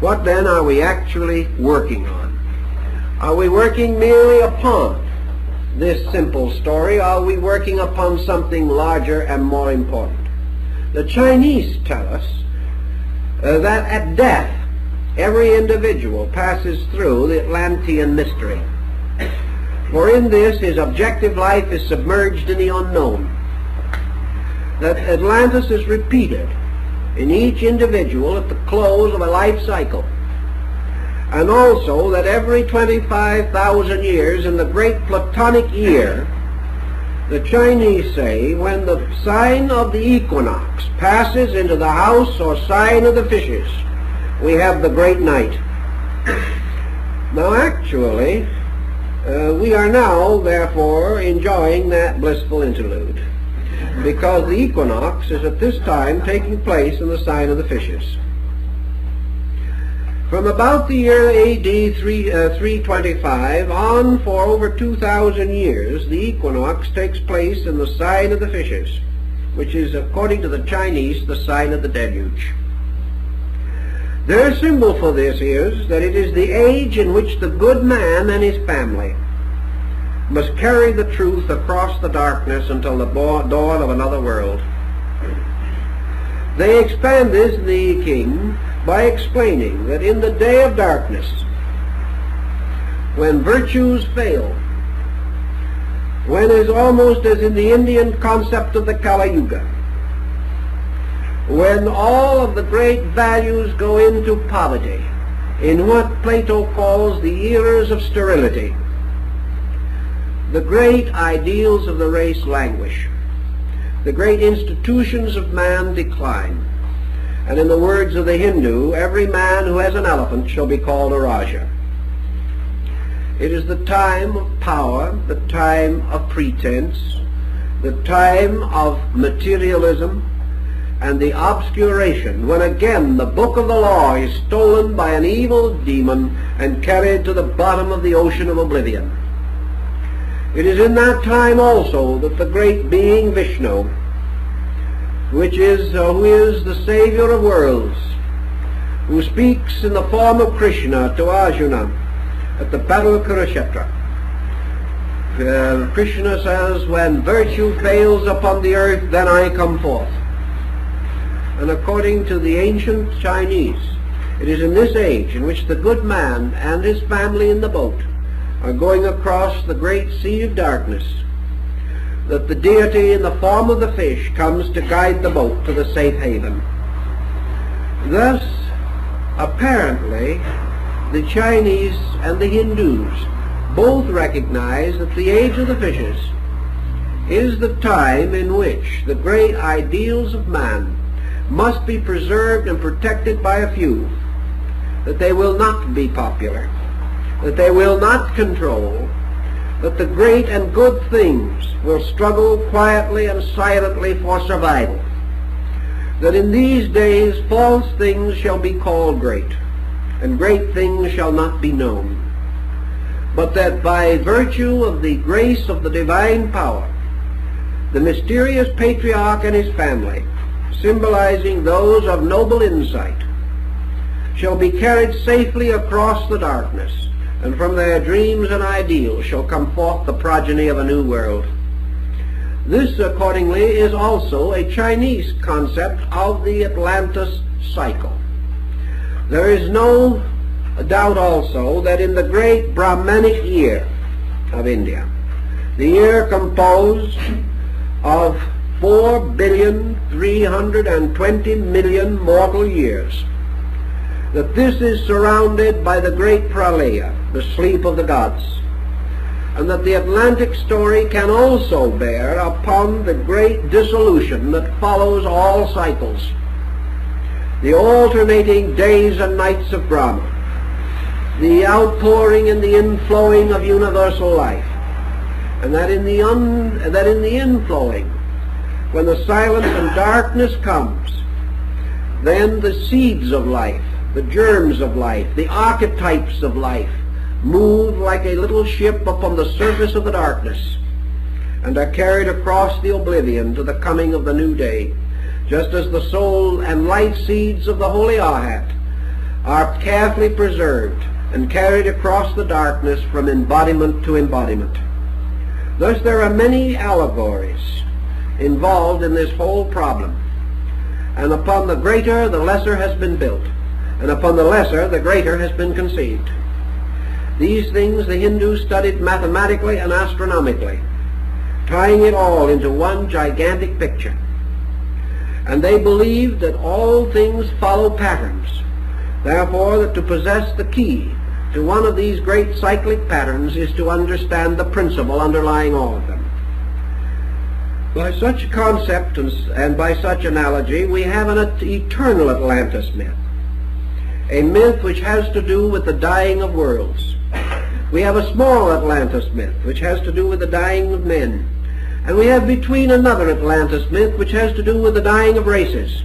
What then are we actually working on? Are we working merely upon this simple story, or are we working upon something larger and more important? The Chinese tell us that at death, every individual passes through the Atlantean mystery. For in this, his objective life is submerged in the unknown. That Atlantis is repeated in each individual at the close of a life cycle. And also that every 25,000 years in the great Platonic year, the Chinese say, when the sign of the equinox passes into the house or sign of the fishes, we have the great night. Now actually, we are now, therefore, enjoying that blissful interlude, because the equinox is at this time taking place in the sign of the fishes. From about the year AD 325 on for over 2,000 years, the equinox takes place in the sign of the fishes, which is, according to the Chinese, the sign of the deluge. Their symbol for this is that it is the age in which the good man and his family must carry the truth across the darkness until the dawn of another world. They expand this, the king, by explaining that in the day of darkness, when virtues fail, when is almost as in the Indian concept of the Kali Yuga, when all of the great values go into poverty, in what Plato calls the eras of sterility, the great ideals of the race languish, the great institutions of man decline, and in the words of the Hindu, every man who has an elephant shall be called a Raja. It is the time of power, the time of pretense, the time of materialism, and the obscuration, when again the book of the law is stolen by an evil demon and carried to the bottom of the ocean of oblivion. It is in that time also that the great being Vishnu, who is the Savior of worlds, who speaks in the form of Krishna to Arjuna at the battle of Kurukshetra. Krishna says, when virtue fails upon the earth, then I come forth. And according to the ancient Chinese, it is in this age in which the good man and his family in the boat are going across the great sea of darkness that the deity in the form of the fish comes to guide the boat to the safe haven. Thus, apparently, the Chinese and the Hindus both recognize that the age of the fishes is the time in which the great ideals of man must be preserved and protected by a few, that they will not be popular, that they will not control, that the great and good things will struggle quietly and silently for survival, that in these days false things shall be called great, and great things shall not be known, but that by virtue of the grace of the divine power, the mysterious patriarch and his family, symbolizing those of noble insight, shall be carried safely across the darkness, and from their dreams and ideals shall come forth the progeny of a new world. This, accordingly, is also a Chinese concept of the Atlantis cycle. There is no doubt also that in the great Brahmanic year of India, the year composed of 4,320,000,000 mortal years, that this is surrounded by the great pralaya, the sleep of the gods, and that the Atlantic story can also bear upon the great dissolution that follows all cycles, the alternating days and nights of Brahma, the outpouring and the inflowing of universal life, and that in the inflowing, when the silence and darkness comes, then the seeds of life, the germs of life, the archetypes of life, move like a little ship upon the surface of the darkness, and are carried across the oblivion to the coming of the new day, just as the soul and life seeds of the Holy Arhat are carefully preserved and carried across the darkness from embodiment to embodiment. Thus there are many allegories involved in this whole problem, and upon the greater the lesser has been built, and upon the lesser the greater has been conceived. These things the Hindus studied mathematically and astronomically, tying it all into one gigantic picture. And they believed that all things follow patterns, therefore that to possess the key to one of these great cyclic patterns is to understand the principle underlying all of them. By such concept and by such analogy, we have an eternal Atlantis myth, a myth which has to do with the dying of worlds. We have a small Atlantis myth which has to do with the dying of men, and we have between another Atlantis myth which has to do with the dying of races.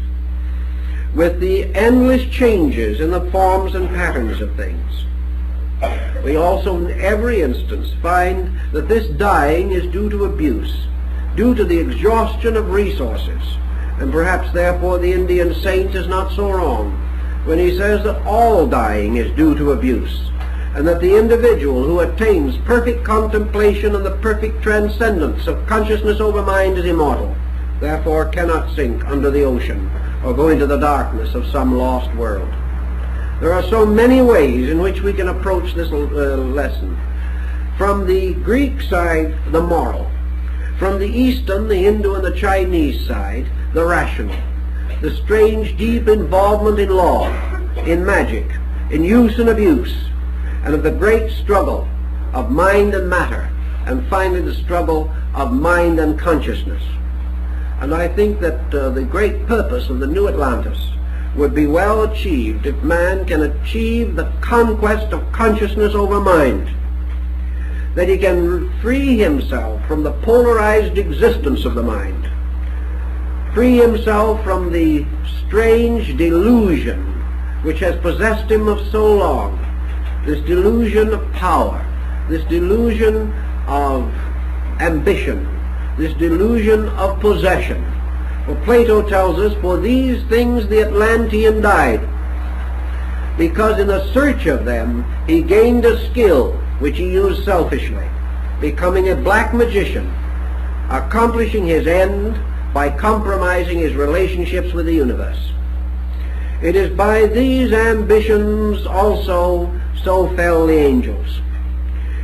with the endless changes in the forms and patterns of things. We also in every instance find that this dying is due to abuse, due to the exhaustion of resources, and perhaps therefore the Indian saint is not so wrong when he says that all dying is due to abuse, and that the individual who attains perfect contemplation and the perfect transcendence of consciousness over mind is immortal, therefore cannot sink under the ocean or go into the darkness of some lost world. There are so many ways in which we can approach this lesson. From the Greek side, the moral. From the Eastern, the Hindu and the Chinese side, the rational. The strange, deep involvement in law, in magic, in use and abuse, and of the great struggle of mind and matter, and finally the struggle of mind and consciousness. And I think that the great purpose of the new Atlantis would be well achieved if man can achieve the conquest of consciousness over mind, that he can free himself from the polarized existence of the mind, free himself from the strange delusion which has possessed him of so long, this delusion of power, this delusion of ambition, this delusion of possession. For Plato tells us, for these things the Atlantean died, because in the search of them he gained a skill which he used selfishly, becoming a black magician, accomplishing his end by compromising his relationships with the universe. It is by these ambitions also so fell the angels.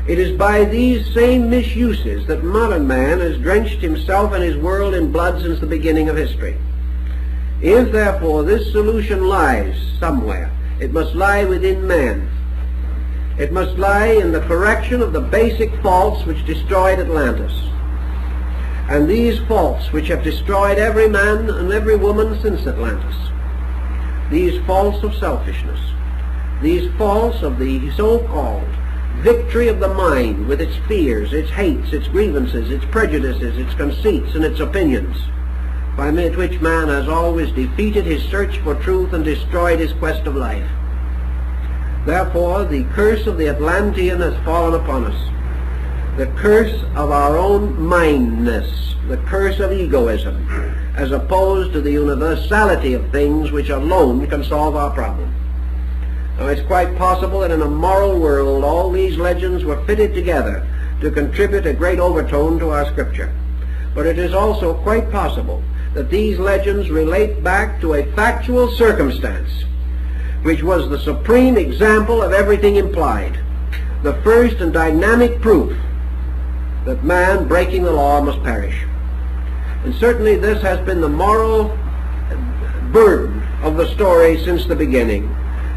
It is by these same misuses that modern man has drenched himself and his world in blood since the beginning of history. If therefore this solution lies somewhere, it must lie within man. It must lie in the correction of the basic faults which destroyed Atlantis. And these faults which have destroyed every man and every woman since Atlantis. These faults of selfishness. These faults of the so-called victory of the mind with its fears, its hates, its grievances, its prejudices, its conceits, and its opinions, by which man has always defeated his search for truth and destroyed his quest of life. Therefore, the curse of the Atlantean has fallen upon us. The curse of our own mindness, the curse of egoism, as opposed to the universality of things which alone can solve our problem. Now, it's quite possible that in a moral world all these legends were fitted together to contribute a great overtone to our scripture. But it is also quite possible that these legends relate back to a factual circumstance which was the supreme example of everything implied, the first and dynamic proof that man breaking the law must perish. And certainly this has been the moral burden of the story since the beginning,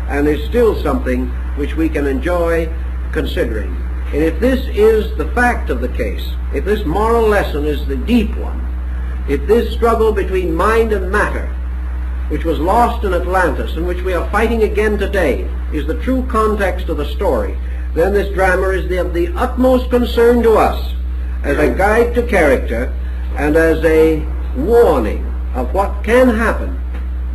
and is still something which we can enjoy considering. And if this is the fact of the case, if this moral lesson is the deep one, if this struggle between mind and matter, which was lost in Atlantis and which we are fighting again today, is the true context of the story, then this drama is of the utmost concern to us as a guide to character and as a warning of what can happen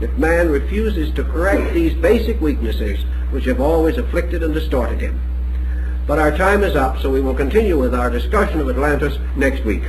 if man refuses to correct these basic weaknesses which have always afflicted and distorted him. But our time is up, so we will continue with our discussion of Atlantis next week.